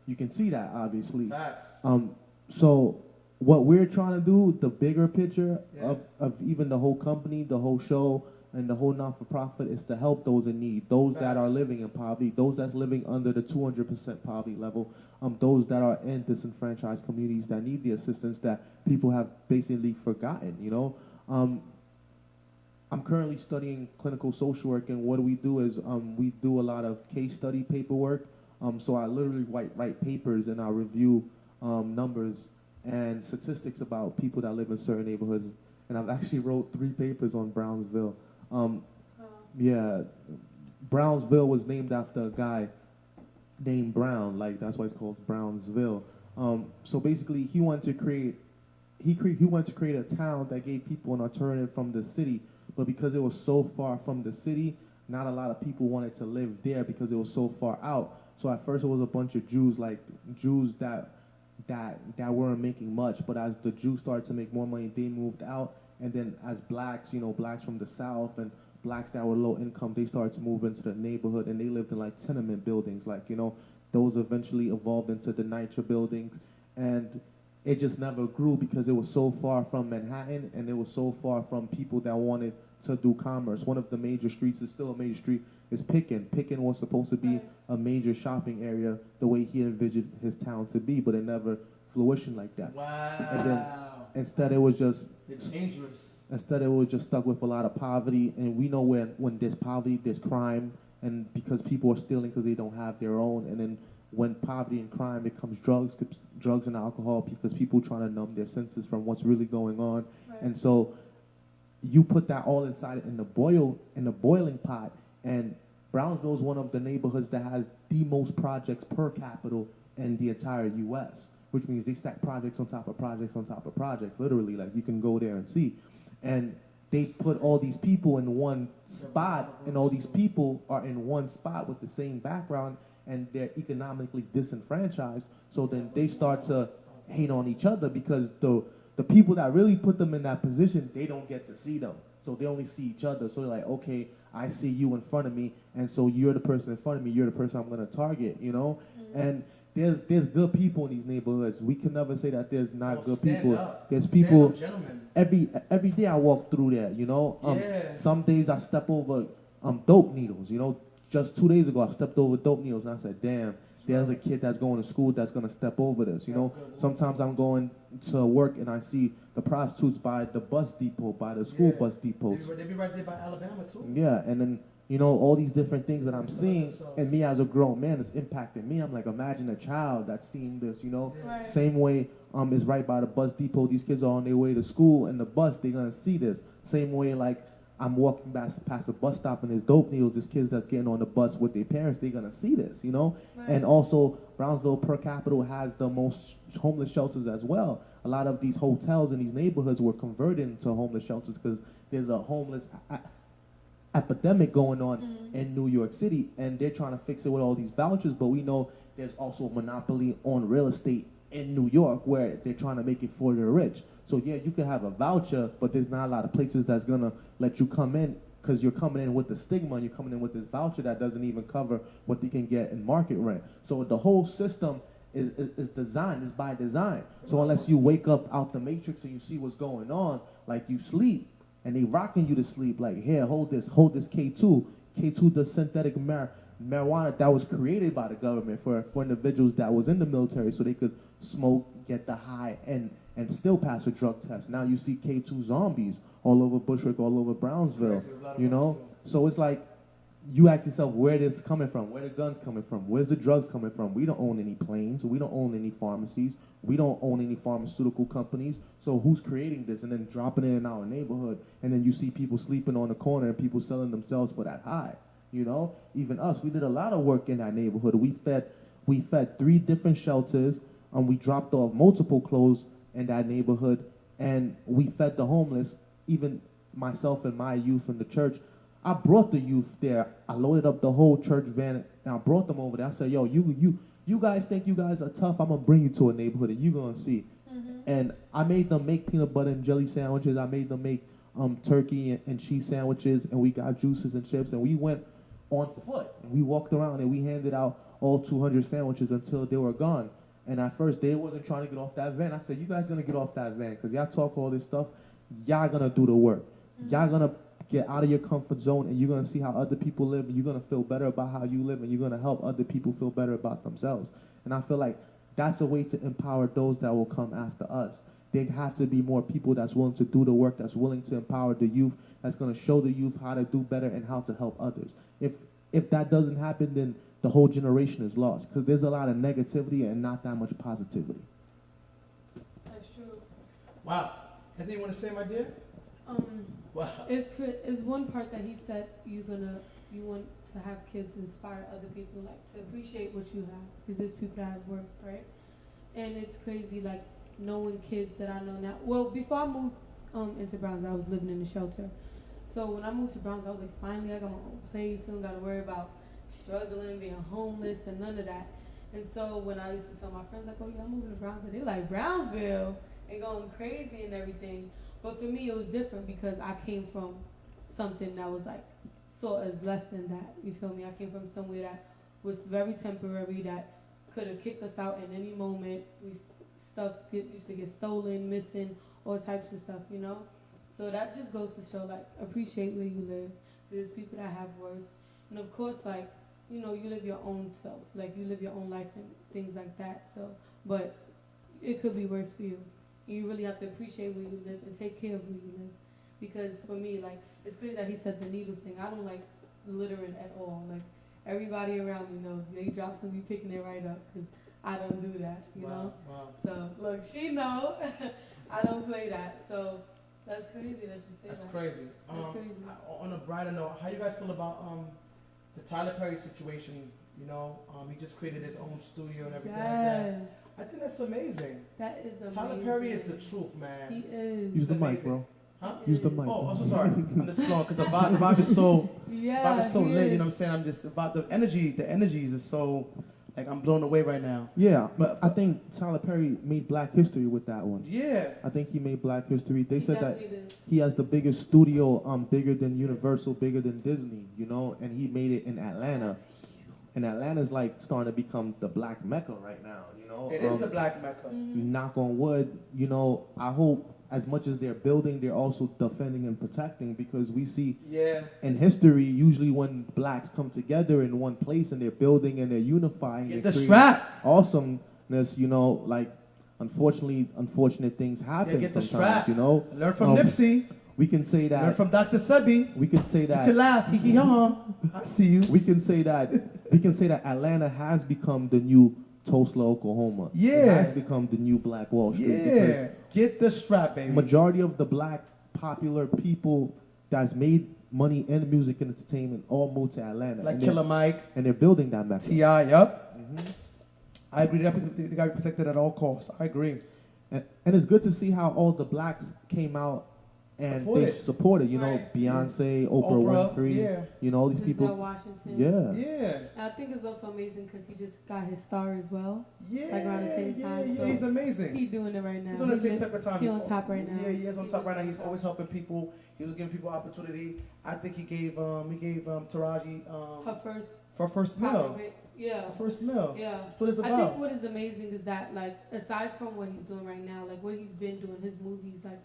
you can see that, obviously. So what we're trying to do, the bigger picture of even the whole company, the whole show, and the whole not-for-profit is to help those in need, those that are living in poverty, those that's living under the 200% poverty level, those that are in disenfranchised communities that need the assistance that people have basically forgotten, you know? I'm currently studying clinical social work, and what we do is we do a lot of case study paperwork. So I literally write papers, and I review numbers and statistics about people that live in certain neighborhoods. And I've actually wrote 3 papers on Brownsville. Brownsville was named after a guy named Brown, like that's why it's called Brownsville. So basically, he wanted to create a town that gave people an alternative from the city. But because it was so far from the city, not a lot of people wanted to live there because it was so far out. So at first it was a bunch of Jews that weren't making much. But as the Jews started to make more money, they moved out. And then as blacks, you know, blacks from the South and blacks that were low income, they started to move into the neighborhood, and they lived in like tenement buildings. Like, you know, those eventually evolved into the NYCHA buildings. And it just never grew because it was so far from Manhattan, and it was so far from people that wanted to do commerce. One of the major streets is still a major street is Pickin. Pickin was supposed to be a major shopping area the way he envisioned his town to be, but it never fruitioned like that. Wow. And then instead it was just it's dangerous. Instead it was just stuck with a lot of poverty, and we know when there's poverty, there's crime, and because people are stealing because they don't have their own, and then when poverty and crime becomes drugs and alcohol because people trying to numb their senses from what's really going on. Right. And so you put that all inside in the boiling pot, and Brownsville is one of the neighborhoods that has the most projects per capita in the entire U.S., which means they stack projects on top of projects on top of projects, literally, like you can go there and see. And they put all these people in one spot, and all these people are in one spot with the same background, and they're economically disenfranchised. So then they start to hate on each other because the people that really put them in that position, they don't get to see them. So they only see each other. So they're like, okay, I see you in front of me, and so you're the person in front of me, you're the person I'm going to target, you know? Mm-hmm. And there's good people in these neighborhoods. We can never say that there's not good people. Up. There's stand people, up, every day I walk through there, you know? Some days I step over dope needles, you know? Just 2 days ago, I stepped over dope needles, and I said, damn, there's a kid that's going to school that's going to step over this, you know? Sometimes I'm going to work, and I see the prostitutes by the bus depot, by the school bus depots. They be right there by Alabama, too. Yeah, and then, you know, all these different things that I'm seeing, and me as a grown man, it's impacting me. I'm like, imagine a child that's seeing this, you know? Right. Same way is right by the bus depot. These kids are on their way to school, and the bus, they're going to see this. Same way, like, I'm walking past a bus stop and there's dope needles, there's kids that's getting on the bus with their parents, they're going to see this, you know? Right. And also, Brownsville per capita has the most homeless shelters as well. A lot of these hotels in these neighborhoods were converted into homeless shelters because there's a homeless epidemic going on in New York City, and they're trying to fix it with all these vouchers, but we know there's also a monopoly on real estate in New York where they're trying to make it for the rich. So yeah, you can have a voucher, but there's not a lot of places that's gonna let you come in because you're coming in with the stigma and you're coming in with this voucher that doesn't even cover what they can get in market rent. So the whole system is designed, is by design. So unless you wake up out the matrix and you see what's going on, like you sleep and they rocking you to sleep, like here, hold this K2. K2 does synthetic marijuana that was created by the government for individuals that was in the military so they could smoke, get the high, and still pass a drug test. Now you see K2 zombies all over Bushwick, all over Brownsville, you know? So it's like, you ask yourself, where this coming from? Where the guns coming from? Where's the drugs coming from? We don't own any planes. We don't own any pharmacies. We don't own any pharmaceutical companies. So who's creating this and then dropping it in our neighborhood? And then you see people sleeping on the corner and people selling themselves for that high, you know? Even us, we did a lot of work in that neighborhood. We fed 3 different shelters, and we dropped off multiple clothes in that neighborhood, and we fed the homeless. Even myself and my youth in the church, I brought the youth there. I loaded up the whole church van, and I brought them over there. I said, yo, you guys think you guys are tough? I'm going to bring you to a neighborhood, and you're going to see. Mm-hmm. And I made them make peanut butter and jelly sandwiches. I made them make turkey and cheese sandwiches, and we got juices and chips, and we went on foot. And we walked around, and we handed out all 200 sandwiches until they were gone. And at first, they wasn't trying to get off that van. I said, you guys going to get off that van because y'all talk all this stuff. Y'all going to do the work. Mm-hmm. Y'all going to get out of your comfort zone, and you're going to see how other people live, and you're going to feel better about how you live, and you're going to help other people feel better about themselves. And I feel like that's a way to empower those that will come after us. There have to be more people that's willing to do the work, that's willing to empower the youth, that's going to show the youth how to do better and how to help others. If that doesn't happen, then the whole generation is lost because there's a lot of negativity and not that much positivity. That's true. Wow. Anything you want to say, my dear? Wow. It's one part that he said you want to have kids inspire other people, like to appreciate what you have, because there's people that have worse, right? And it's crazy, like knowing kids that I know now. Well, before I moved into Brownsville, I was living in a shelter. So when I moved to Brownsville, I was like, finally I got my own place. I don't got to worry about struggling, being homeless, and none of that. And so when I used to tell my friends, like, oh yeah, I'm moving to Brownsville, they're like, Brownsville, and going crazy and everything. But for me, it was different because I came from something that was like sort of less than that. You feel me? I came from somewhere that was very temporary, that could have kicked us out in any moment. Stuff used to get stolen, missing, all types of stuff, you know? So that just goes to show, like, appreciate where you live. There's people that have worse. And of course, like, you know, you live your own self. Like, you live your own life and things like that. So, but it could be worse for you. You really have to appreciate where you live and take care of where you live. Because for me, like, it's crazy that he said the needles thing. I don't like littering at all. Like, everybody around me knows. They drop something, be picking it right up. Because I don't do that, you know? Wow. So, look, she know. I don't play that. So, that's crazy that you say That's that. crazy. That's crazy. On a brighter note, how you guys feel about the Tyler Perry situation? You know, he just created his own studio and everything like that. I think that's amazing. That is amazing. Tyler Perry is the truth, man. He is. Use the mic, bro. Huh? Use the mic. Oh, I'm so sorry. I'm just flowing because the vibe is so, Yeah, vibe is so he lit. is. You know what I'm saying? I'm just about the energy is so, like, I'm blown away right now. Yeah, but I think Tyler Perry made Black history with that one. Yeah. I think he made Black history. They He said that definitely did. he has the biggest studio, bigger than Universal, bigger than Disney, you know, and he made it in Atlanta. And Atlanta's like starting to become the Black Mecca right now, you know. It is the Black Mecca. Knock on wood, you know, I hope as much as they're building, they're also defending and protecting, because we see in history, usually when blacks come together in one place and they're building and they're unifying, Get they're the creating strap. awesomeness, you know, like unfortunate things happen Get the sometimes, strap. you know. Learn from Nipsey. We can say that. Learn from Dr. Sebi. We can say You that. can laugh. Hee hee ha. I see you. We can say that. We can say that Atlanta has become the new Tulsa, Oklahoma. Yeah. It has become the new Black Wall Street. Yeah. Get the strap, baby. Majority of the black popular people that's made money in music and entertainment all moved to Atlanta. Like and Killer Mike. And they're building that mecca. T.I., yup. I agree. They got to be protected at all costs. I agree. And it's good to see how all the blacks came out and they supported, you know, Right. Beyonce, Oprah Winfrey, yeah. you know, all these Denzel people. Washington. Yeah. Yeah. And I think it's also amazing because he just got his star as well. Yeah. Like around the same time. Yeah, So he's amazing. He's doing it right now. He's on the same type of time. He's on top right now. Yeah, he is on top right now. He's always helping people. He was giving people opportunity. I think he gave Taraji her first meal. Yeah. Her first meal. Yeah. That's what it's I about. think what is amazing is that, like, aside from what he's doing right now, like what he's been doing, his movies like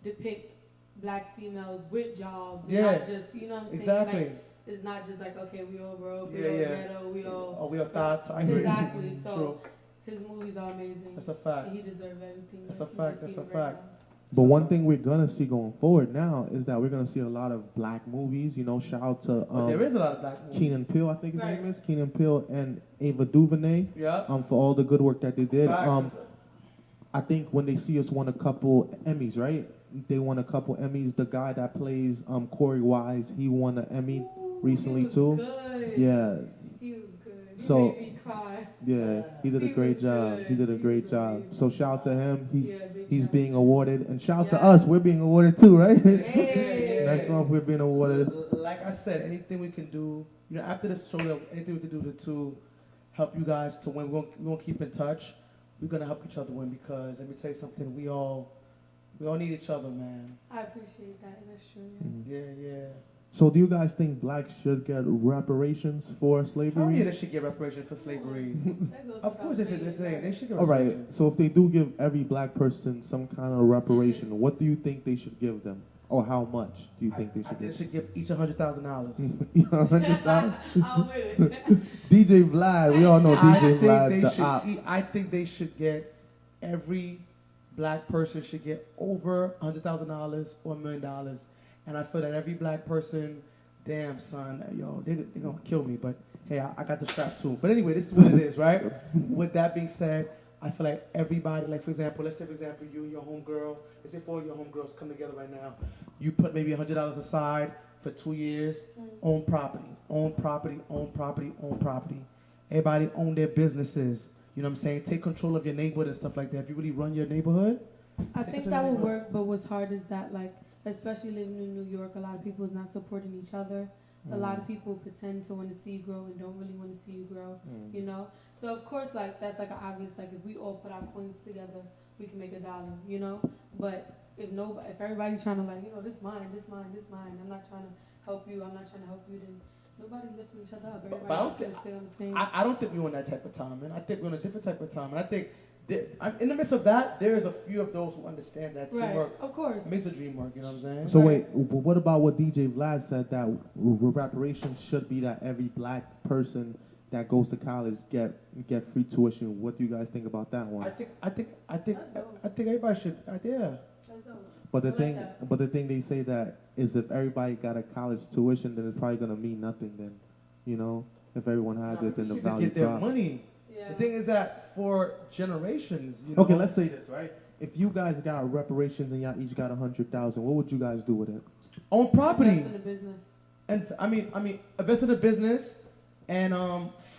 depict black females with jobs, not just, you know what I'm saying? Exactly. Like, it's not just like, okay, we all broke, we Yeah, all yeah. ghetto, we all We are thoughts. I agree. exactly. So True. his movies are amazing. That's a fact. And he deserves everything. That's that a he's fact. That's a receiving right fact. now. But one thing we're gonna see going forward now is that we're gonna see a lot of black movies. You know, shout out to But there is a lot of black movies. Keenan Peele, I think his Right. name is Keenan Peele, and Ava DuVernay. Yeah. For all the good work that they did. Facts. I think when they see us won a couple Emmys, right? They won a couple Emmys. The guy that plays Corey Wise, he won an Emmy recently He was too. Good. Yeah, He was good. He So- made me cry. yeah, he did a He great was job. good. He did a He great was job. amazing. So shout out to him. Yeah, big He's shout being out. awarded, and shout out to Yes. us. We're being awarded too, right? Hey. Next month we're being awarded. Like I said, anything we can do, you know, after this show, anything we can do to help you guys to win, we won't keep in touch. We're gonna help each other win, because let me tell you something, we all need each other, man. I appreciate that. That's true. Yeah. So do you guys think blacks should get reparations for slavery? Oh yeah, they should get reparations for slavery. That goes Of course they should. They should get All right. reparations. So if they do give every black person some kind of reparation, what do you think they should give them, or how much do you think they I should think they give? should give each $100,000. I'm with it. DJ Vlad, we all know DJ Vlad, the op. I think they should get, every black person should get over $100,000 or $1 million. And I feel that every black person, damn son, yo, they're gonna kill me, but hey, I got the strap too. But anyway, this is what it is, right? With that being said, I feel like everybody, like for example, let's say for example, you and your homegirl, let's say 4 of your homegirls come together right now. You put maybe $100 aside for 2 years, own property. Everybody own their businesses. You know what I'm saying? Take control of your neighborhood and stuff like that. If you really run your neighborhood, I think that would work, but what's hard is that, like, especially living in New York, a lot of people is not supporting each other. A lot of people pretend to want to see you grow and don't really want to see you grow, you know? So, of course, like, that's, like, an obvious, like, if we all put our coins together, we can make $1, you know? But if everybody's trying to, like, you know, this mine, I'm not trying to help you, then nobody lifting each other up. But I don't Everybody's going to stay on the same. I don't think we're on that type of time, man. I think we're on a different type of time. And I think in the midst of that, there is a few of those who understand that Right, teamwork of course. makes the dream work. You know what I'm saying? So wait, what about what DJ Vlad said that reparations should be that every black person that goes to college get free tuition? What do you guys think about that one? I think everybody should. Yeah. That's dope. But the I like thing, that. but the thing they say that is if everybody got a college tuition, then it's probably gonna mean nothing. Then, you know, if everyone has it, then the People value get their drops. money. Yeah. The thing is that for generations, you know. Okay, let's say this, right? If you guys got reparations and y'all each got 100,000, what would you guys do with it? Own property. Invest in the business. And I mean, invest in a business and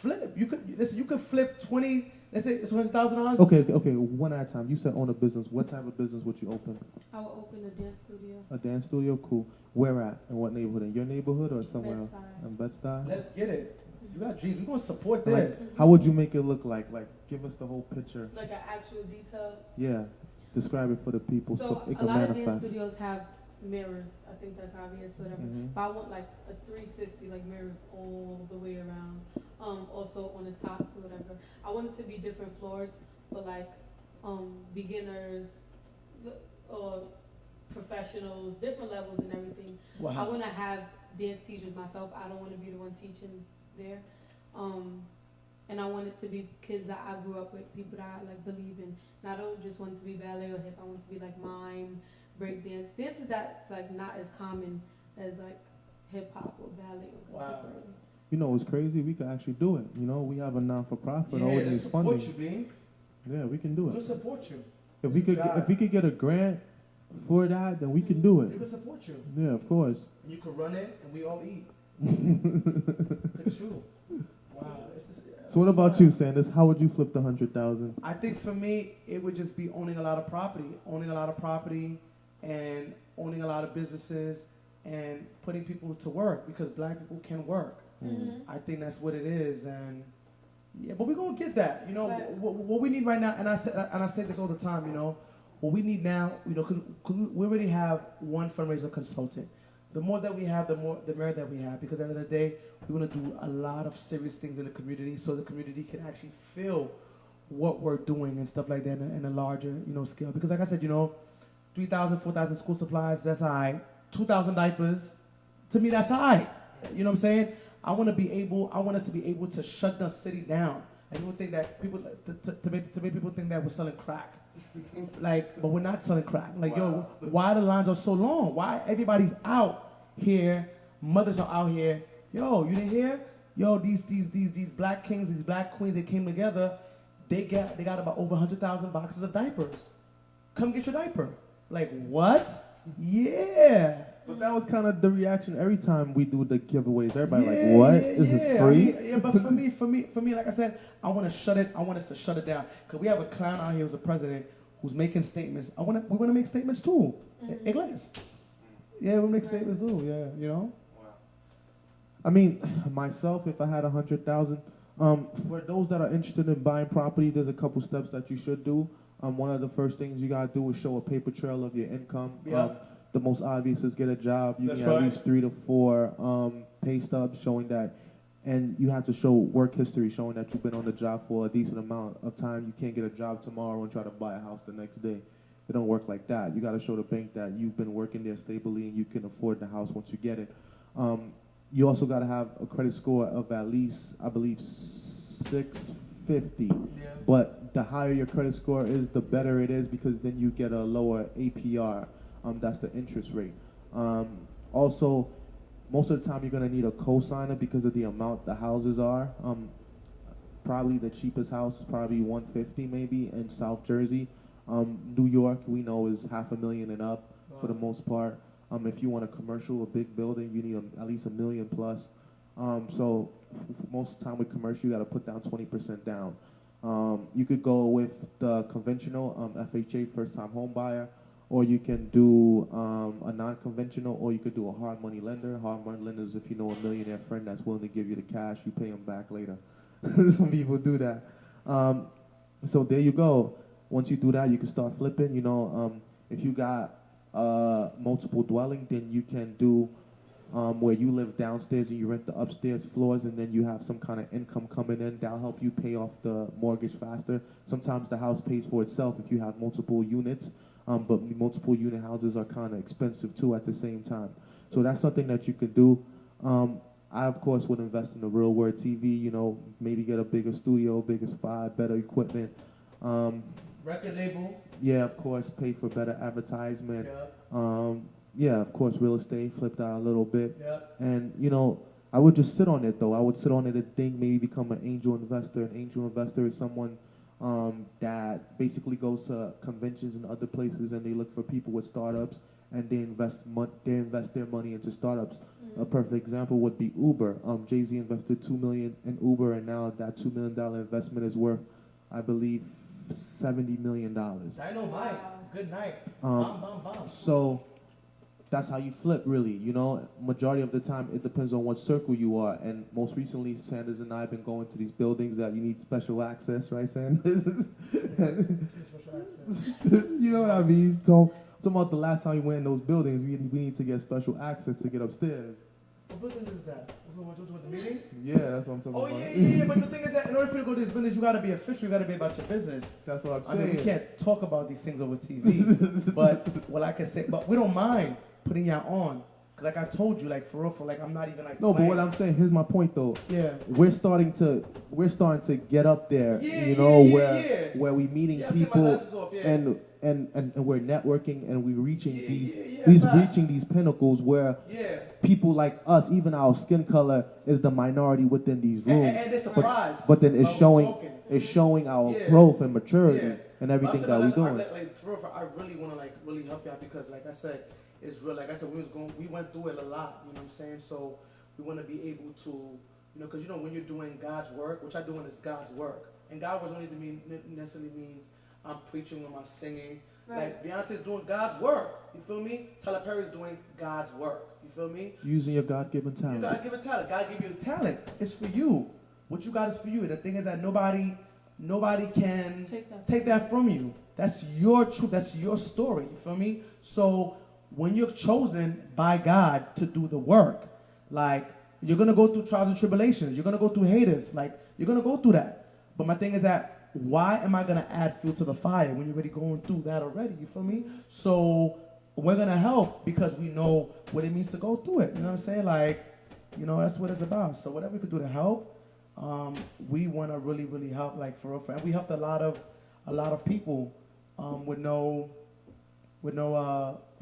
flip. You could flip 20. Let's say it's $100,000. Okay, one at a time. You said own a business. What type of business would you open? I will open a dance studio. A dance studio? Cool. Where at? In what neighborhood? In your neighborhood or somewhere else? Bed-Stuy. In Bed-Stuy? Let's get it. You got dreams. We're gonna support Like, this. how would you make it look like? Like, give us the whole picture. Like an actual detail. Yeah. Describe it for the people so, So it a can lot of dance manifest. studios have mirrors. I think that's obvious, whatever. Mhm. But I want like a 360, like mirrors all the way around. Also on the top, whatever. I want it to be different floors for like beginners, professionals, different levels and everything. I Wow. want to have dance teachers myself. I don't want to be the one teaching there. And I want it to be kids that I grew up with, people that I like believe in. And I don't just want it to be ballet or hip. I want it to be like mime, break dance. Dances that's like not as common as like hip hop or ballet or Wow. contemporary. You know, it's crazy. We could actually do it. You know, we have a non-for-profit. Yeah, all it let's needs support funding. you, Bean. Yeah, we can do We'll it. support you. If we could get a grant for that, then we can do We it. can support you. Yeah, of course. You can run it, and we all eat. It's true. Wow. So what about you, Sanders? How would you flip the 100,000? I think for me, it would just be owning a lot of property, and owning a lot of businesses, and putting people to work because black people can work. Mm-hmm. I think that's what it is, and yeah, but we're gonna get that. You know, Right. what we need right now, and I say this all the time. You know, what we need now, you know, 'cause we already have one fundraiser consultant. The more that we have, the more that we have. Because at the end of the day, we want to do a lot of serious things in the community, so the community can actually feel what we're doing and stuff like that in a larger, you know, scale. Because like I said, you know, 3,000, 4,000 school supplies, that's all right. 2,000 diapers, to me, that's all right. You know what I'm saying? I want us to be able to shut the city down. And people think that to make people think that we're selling crack. Like, but we're not selling crack. Like, yo, why the lines are so long? Why everybody's out here? Mothers are out here. Yo, you didn't hear? Yo, these black kings, these black queens, they came together. They got about over 100,000 boxes of diapers. Come get your diaper. Like, what? Yeah. But that was kind of the reaction every time we do the giveaways. Everybody like, Yeah, what? yeah, Is this yeah. free? I mean, yeah, but for me, like I said, I want us to shut it down. Because we have a clown out here who's a president who's making statements. We want to make statements too. Mm-hmm. Igles. Yeah, we make statements too. Yeah, you know. I mean, myself, if I had 100,000, for those that are interested in buying property, there's a couple steps that you should do. One of the first things you gotta do is show a paper trail of your income. Yeah. The most obvious is get a job. You That's need at right. least 3 to 4 pay stubs showing that, and you have to show work history showing that you've been on the job for a decent amount of time. You can't get a job tomorrow and try to buy a house the next day. It don't work like that. You got to show the bank that you've been working there stably and you can afford the house once you get it. You also got to have a credit score of at least, I believe, 650. Yeah. But the higher your credit score is, the better it is because then you get a lower APR. That's the interest rate. Also, most of the time you're going to need a co-signer because of the amount the houses are. Probably the cheapest house is probably $150 maybe in South Jersey. New York, we know, is $500,000 and up for the most part. If you want a commercial, a big building, you need at least $1 million plus. So most of the time with commercial, you got to put down 20% down. You could go with the conventional FHA, first-time home buyer, or you can do a non-conventional, or you could do a hard money lender. Hard money lender is if you know a millionaire friend that's willing to give you the cash, you pay them back later. Some people do that. So there you go. Once you do that, you can start flipping. You know, if you got multiple dwelling, then you can do where you live downstairs and you rent the upstairs floors, and then you have some kind of income coming in that'll help you pay off the mortgage faster. Sometimes the house pays for itself if you have multiple units, but multiple unit houses are kind of expensive too at the same time. So that's something that you could do. I, of course, would invest in the Real Word TV, you know, maybe get a bigger studio, bigger spot, better equipment. Record label. Yeah, of course, pay for better advertisement. Yeah. Yeah, of course, real estate, flipped out a little bit. Yeah. And, you know, I would just sit on it, though. I would sit on it and think, maybe become an angel investor. An angel investor is someone that basically goes to conventions and other places, and they look for people with startups, and they invest their money into startups. A perfect example would be Uber. Jay-Z invested $2 million in Uber, and now that $2 million investment is worth, I believe, $70 million. Dynamite. Good night. So that's how you flip, really. You know, majority of the time, it depends on what circle you are. And most recently, Sanders and I have been going to these buildings that you need special access, right, Sanders? You know what I mean? So, talking about the last time we went in those buildings, we need to get special access to get upstairs. What building is that? What the meetings? Yeah, that's what I'm talking about. Oh, yeah. But the thing is that in order for you to go to these buildings, you got to be official. You got to be about your business. That's what I'm I saying. mean, we can't talk about these things over TV. But what I can say, but we don't mind putting y'all on. Like I told you, like for real, like I'm not even like. No, playing. but what I'm saying, here's my point though. Yeah. We're starting to get up there. Yeah, you know, yeah. where we meeting Yeah, I'm taking my people glasses off, yeah. and we're networking and we're reaching facts. reaching these pinnacles where people like us, even our skin color is the minority within these rooms. And they're surprised. But then it's about showing our Yeah. growth and maturity Yeah. and everything But that we're doing. Like, for real, I really want to like really help y'all because like I said, it's real. Like I said, we went through it a lot. You know what I'm saying? So we want to be able to, you know, because you know when you're doing God's work, which I'm doing is God's work, and God was only to mean necessarily means I'm preaching when I'm singing. Right. Like Beyonce's doing God's work. You feel me? Tyler Perry's doing God's work. You feel me? Using your God-given talent. You gotta give a talent. God give you the talent. It's for you. What you got is for you. The thing is that nobody can take that from you. That's your truth. That's your story. You feel me? So when you're chosen by God to do the work, like you're gonna go through trials and tribulations. You're gonna go through haters. Like you're gonna go through that. But my thing is that why am I gonna add fuel to the fire when you're already going through that already? You feel me? So we're gonna help because we know what it means to go through it. You know what I'm saying? Like, you know, that's what it's about. So whatever we could do to help, we want to really, really help. Like for real, and we helped a lot of people with no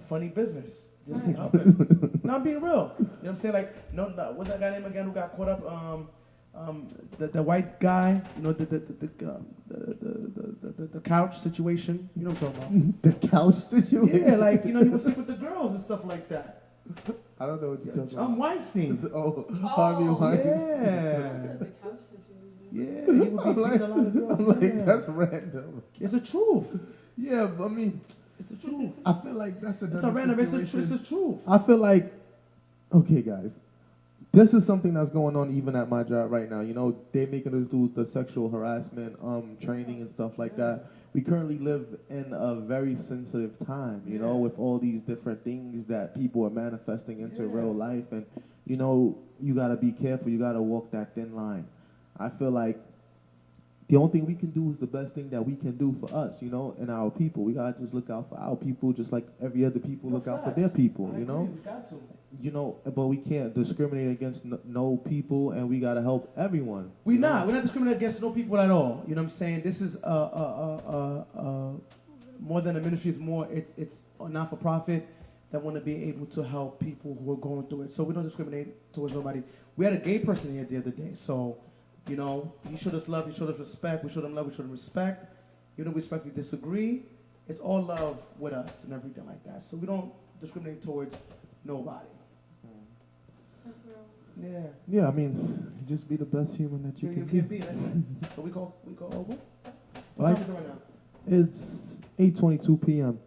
funny business. Just helping. No, I'm being real. You know what I'm saying? Like, no, what's that guy name again who got caught up? The white guy, you know, the couch situation. You know what I'm talking about? The couch situation. Yeah, like you know, he was sleep with the girls and stuff like that. I don't know what you're talking about. Weinstein. Harvey Weinstein. Yeah. The couch situation. Yeah, he would be beating a lot of girls. I'm like, yeah. that's random. It's the truth. Yeah, but I mean, It's the truth. I feel like that's another It's a random. situation. It's the truth. I feel like, okay, guys, this is something that's going on even at my job right now. You know, they're making us do the sexual harassment training and stuff like that. We currently live in a very sensitive time, you know, with all these different things that people are manifesting into real life. And, you know, you got to be careful. You got to walk that thin line. I feel like the only thing we can do is the best thing that we can do for us, you know, and our people. We got to just look out for our people just like every other people look out for their people, you know. We got to. You know, but we can't discriminate against no people, and we gotta help everyone. We're not discriminating against no people at all. You know what I'm saying? This is more than a ministry. It's a not-for-profit that want to be able to help people who are going through it. So we don't discriminate towards nobody. We had a gay person here the other day. So, you know, he showed us love, he showed us respect. We showed him love, we showed him respect. You know, we respectfully disagree. It's all love with us and everything like that. So we don't discriminate towards nobody. That's real. Yeah. Yeah, I mean, just be the best human that you can be. That's it. So we go over. What Like, time is it right now? it's 8:22 p.m.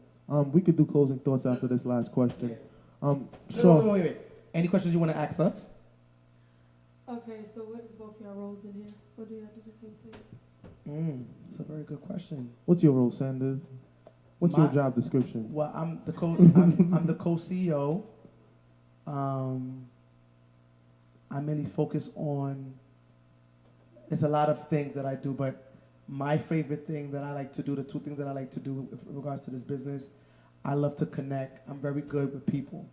We could do closing thoughts after this last question. Wait. Any questions you want to ask us? Okay, so what is both your roles in here? Or do you have to do the same thing? That's a very good question. What's your role, Sanders? What's your job description? Well, I'm the co-CEO. I mainly focus on, it's a lot of things that I do, but my favorite thing that I like to do, the two things that I like to do with regards to this business, I love to connect. I'm very good with people.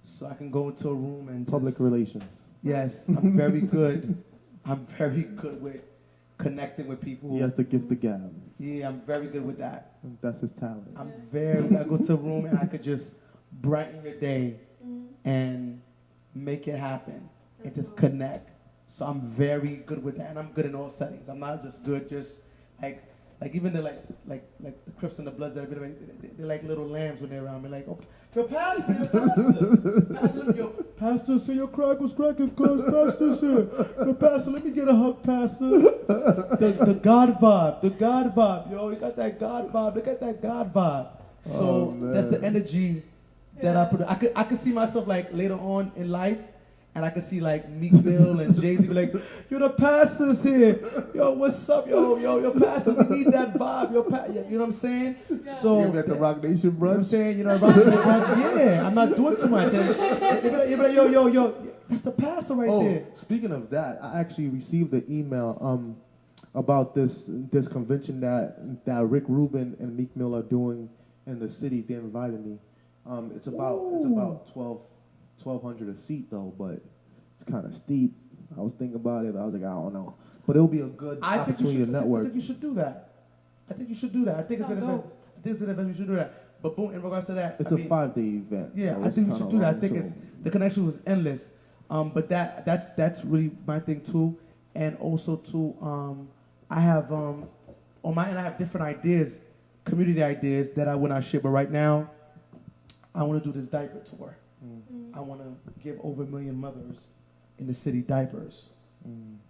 So I can go into a room and Public relations. Yes, I'm very good. I'm very good with connecting with people. He has the gift of gab. Yeah, I'm very good with that. That's his talent. I go to a room and I could just brighten your day and make it happen and just connect. So I'm very good with that, and I'm good in all settings. I'm not just good, just like even the like the Crips and the Bloods that have been, they're like little lambs when they're around me. Like, oh, yo, pastor, say your crack was cracking, cause pastor's here. Yo, pastor, let me get a hug, pastor. The God vibe, yo, you got that God vibe. Look at that God vibe. So that's the energy that I put. I could see myself like later on in life. And I could see like Meek Mill and Jay-Z be like, yo, the pastor's here. Yo, what's up? Yo, pastor, we need that vibe. You know what I'm saying? Yeah. So You got the Rock Nation, bro. You know what I'm saying? You know, yeah, I'm not doing too much. You're like, yo, that's the pastor right there. Speaking of that, I actually received an email about this convention that Rick Rubin and Meek Mill are doing in the city. They invited me. It's about 1,200 a seat though, but it's kind of steep. I was thinking about it. I was like, I don't know, but it'll be a good opportunity to network. I think you should do that. I think it's an event. You should do that. But boom, in regards to that, It's a 5-day event. Yeah, so I think you should do that. I think too. the connection was endless. But that's really my thing too. And also too, I have on my end I have different ideas, community ideas that I will not share. But right now, I want to do this diaper tour. I want to give over 1 million mothers in the city diapers.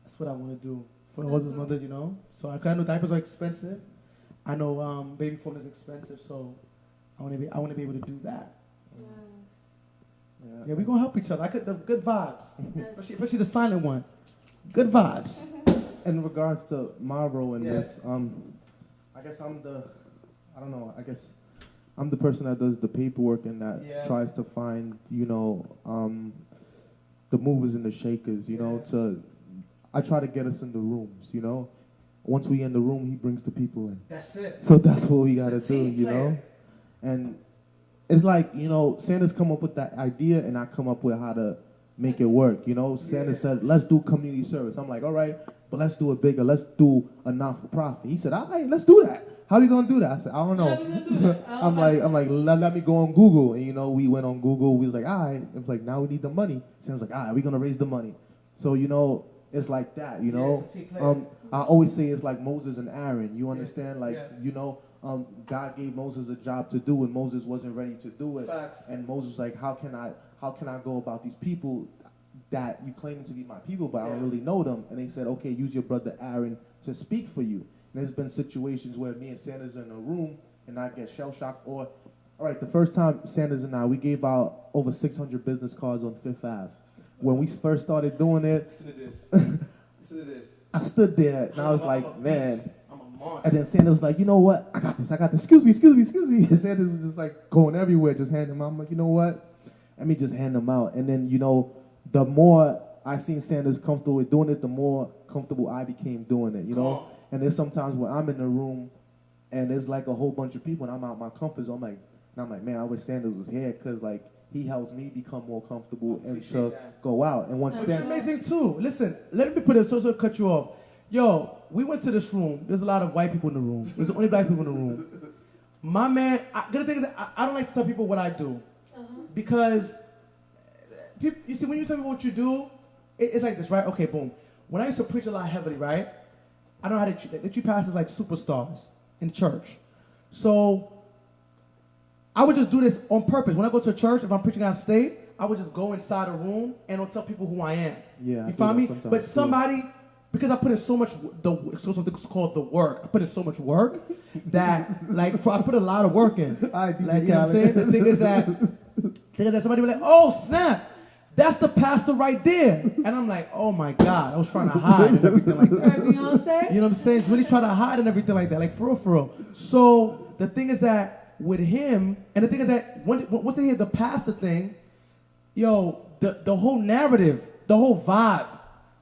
That's what I want to do for all those mothers, you know. So I know diapers are expensive. I know baby formula is expensive, so I want to be able to do that. Yes. Yeah, we're gonna help each other. The good vibes, especially the silent one. Good vibes. In regards to my role in Yes. this, I guess I'm the person that does the paperwork and that tries to find, the movers and the shakers, I try to get us in the rooms, Once we in the room, he brings the people in. That's it. So that's what we gotta do, And it's like, Sanders come up with that idea and I come up with how to make it work, Sanders said, let's do community service. I'm like, all right, but let's do it bigger. Let's do a not-for-profit. He said, all right, let's do that. How are we gonna do that? I said, I don't know. I'm like, let me go on Google. And we went on Google. We was like, all right. It was like, now we need the money. Sanders like, all right, we're gonna raise the money. So it's like that. I always say it's like Moses and Aaron. You understand? God gave Moses a job to do, and Moses wasn't ready to do it. Facts. And Moses was like, how can I go about these people that you claim to be my people, but I don't really know them? And they said, okay, use your brother Aaron to speak for you. And there's been situations where me and Sanders are in a room and I get shell shocked. Or, all right, the first time Sanders and I, we gave out over 600 business cards on Fifth Ave. When we first started doing it, Listen to this. I stood there and I was like, man. I'm a monster. And then Sanders was like, you know what? I got this. Excuse me. And Sanders was just like going everywhere, just handing them out. I'm like, you know what? Let me just hand them out. And then, the more I seen Sanders comfortable with doing it, the more comfortable I became doing it, And there's sometimes when I'm in the room and there's like a whole bunch of people and I'm out my comfort zone, I'm like, man, I wish Sanders was here because he helps me become more comfortable and to go out. And once It's amazing too. Listen, let me put it so cut you off. Yo, we went to this room. There's a lot of white people in the room. There's only black people in the room. My man, the thing is, I don't like to tell people what I do because you see, when you tell me what you do, it's like this, right? Okay, boom. When I used to preach a lot heavily, right? I know how they treat pastors like superstars in church. So I would just do this on purpose. When I go to church, if I'm preaching out of state, I would just go inside a room and I'll tell people who I am. Yeah, you follow me? But somebody, because I put in so much, something called the work. I put in so much work that, I put a lot of work in. You know what I'm saying? The thing is that somebody will be like, oh, snap. That's the pastor right there. And I'm like, oh my God, I was trying to hide and everything like that. You know what I'm saying? Really try to hide and everything like that. Like, for real. So the thing is that with him, and the thing is that once they hear the pastor thing, the whole narrative The whole vibe.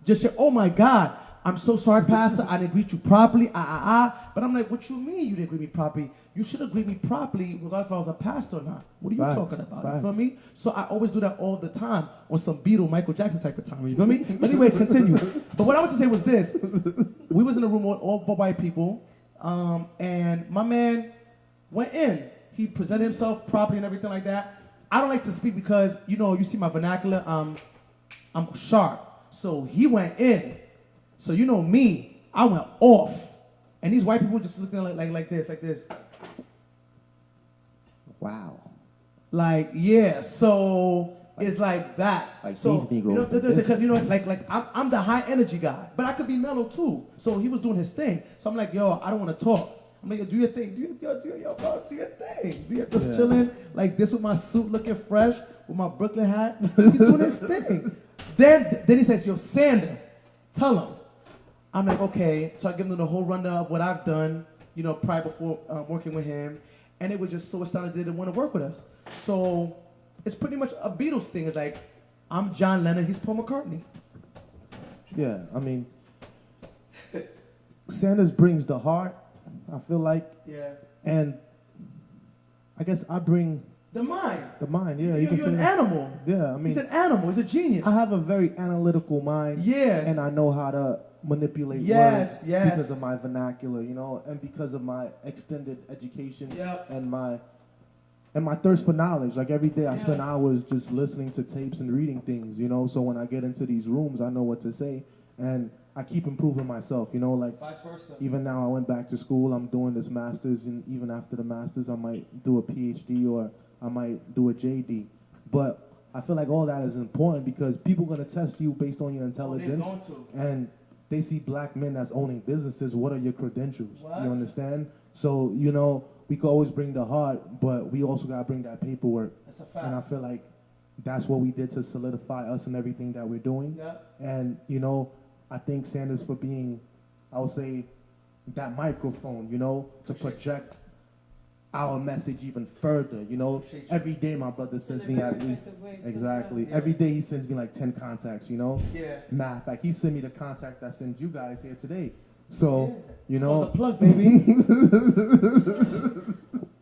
Just, oh my God, I'm so sorry, Pastor, I didn't greet you properly, But I'm like, what you mean you didn't greet me properly? You should have greeted me properly, regardless if I was a pastor or not. What are you talking about? You feel me? So I always do that all the time, on some Beatle, Michael Jackson type of time. You feel me? But anyway, continue. But what I want to say was this. We was in a room with all white people, and my man went in. He presented himself properly and everything like that. I don't like to speak because, you see my vernacular, I'm sharp. So he went in. So me, I went off. And these white people just looking like this. Wow. Like, yeah, so it's like that. Like so, these Negroes. Because, I'm the high energy guy, but I could be mellow too. So he was doing his thing. So I'm like, yo, I don't want to talk. I'm like, yo, do your thing. Do your thing. Just chilling like this with my suit looking fresh, with my Brooklyn hat. He's doing his thing. Then he says, yo, Sander, tell him. I'm like, okay. So I give them the whole rundown of what I've done, prior before working with him. And it was just so astounded they didn't want to work with us. So it's pretty much a Beatles thing. It's like, I'm John Lennon, he's Paul McCartney. Yeah, I mean, Sanders brings the heart, I feel like. Yeah. And I guess I bring... The mind. Yeah. You're an animal. Yeah, I mean... He's an animal, he's a genius. I have a very analytical mind. Yeah. And I know how to manipulate words because of my vernacular, and because of my extended education and my thirst for knowledge. Like every day I spend hours just listening to tapes and reading things, so when I get into these rooms I know what to say and I keep improving myself, like vice versa. Even now I went back to school, I'm doing this master's, and even after the master's I might do a PhD or I might do a JD. But I feel like all that is important because people are going to test you based on your intelligence. They're going to. And they see black men that's owning businesses. What are your credentials? What? You understand? So, we could always bring the heart, but we also got to bring that paperwork. That's a fact. And I feel like that's what we did to solidify us and everything that we're doing. Yeah. And, I thank Sanders for being, I would say, that microphone, to project our message even further, Every day my brother sends me at least, exactly. Every day he sends me like 10 contacts, Yeah. Matter of fact, he sent me the contact that sends you guys here today. So, It's called the plug, baby.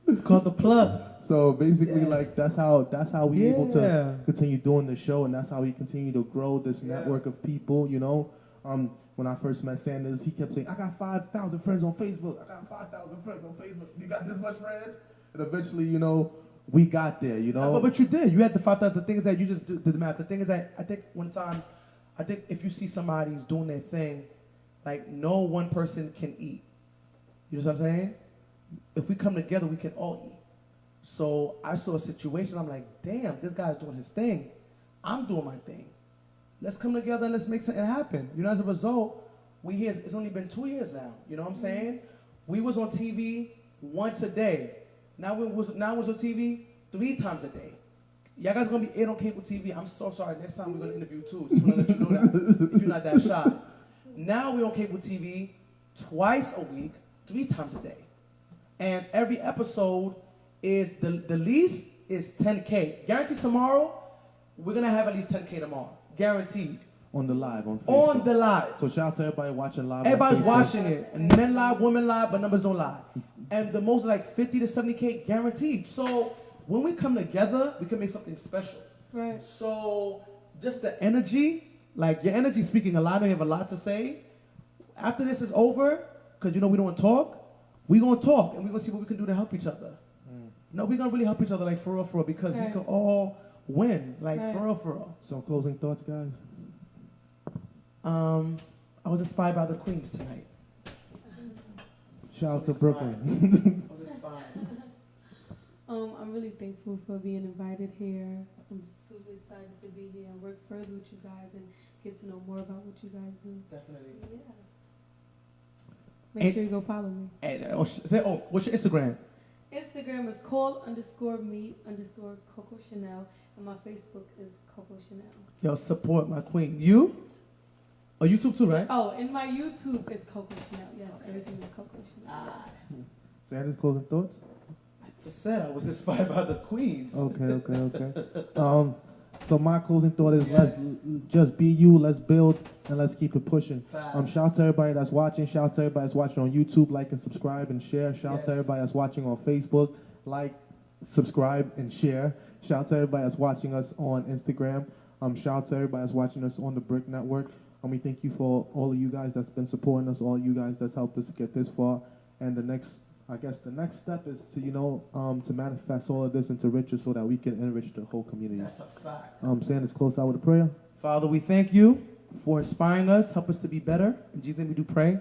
It's called the plug. So basically, like that's how we able to continue doing the show, and that's how we continue to grow this network of people. When I first met Sanders, he kept saying, "I got 5,000 friends on Facebook. I got 5,000 friends on Facebook. You got this much friends?" And eventually, we got there. But you did. You had the 5,000. The thing is that you just did the math. The thing is that I think one time, if you see somebody's doing their thing, like no one person can eat. You know what I'm saying? If we come together, we can all eat. So I saw a situation. I'm like, damn, this guy's doing his thing. I'm doing my thing. Let's come together and let's make something happen. As a result, it's only been 2 years now. You know what I'm saying? We was on TV once a day. Now it was on TV 3 times a day. Y'all guys gonna be aired on cable TV. I'm so sorry. Next time we're gonna interview too. Just wanna let you know that if you're not that shy. Now we're on cable TV twice a week, 3 times a day. And every episode is the least is 10K. Guaranteed tomorrow, we're gonna have at least 10K tomorrow. Guaranteed. On the live, on Facebook. On the live. So shout out to everybody watching live. Everybody's watching it. And men live, women live, but numbers don't lie. And the most like 50 to 70K guaranteed. So when we come together, we can make something special. Right. So just the energy, like your energy speaking a lot, and you have a lot to say. After this is over, because we don't want to talk, we're going to talk and we're going to see what we can do to help each other. No, we're going to really help each other like for real, because we can all win, like for real. Some closing thoughts, guys? I was inspired by the Queens tonight. Shout out to Brooklyn. I was inspired. I'm really thankful for being invited here. I'm super excited to be here and work further with you guys and get to know more about what you guys do. Definitely. Yes. Make sure you go follow me. What's your Instagram? Instagram is call_me_Coco Chanel, and my Facebook is Coco Chanel. Yo, support my queen. You? Oh, YouTube too, right? Oh, and my YouTube is Coco Chanel. Yes, everything is Coco Chanel. Yes. Sanders, closing thoughts? I just said I was inspired by the Queens. Okay. So my closing thought is let's just be you, let's build, and let's keep it pushing. Shout out to everybody that's watching. Shout out to everybody that's watching on YouTube. Like and subscribe and share. Shout out to everybody that's watching on Facebook. Like, subscribe, and share. Shout out to everybody that's watching us on Instagram. Shout out to everybody that's watching us on the Brick Network. And we thank you for all of you guys that's been supporting us, all you guys that's helped us get this far. And the next step is to, to manifest all of this into riches so that we can enrich the whole community. That's a fact. Saying this close out with a prayer. Father, we thank you for inspiring us. Help us to be better. In Jesus' name we do pray.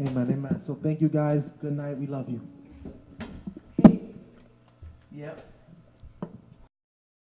Amen. Amen. So thank you guys. Good night. We love you. Hey. Yep.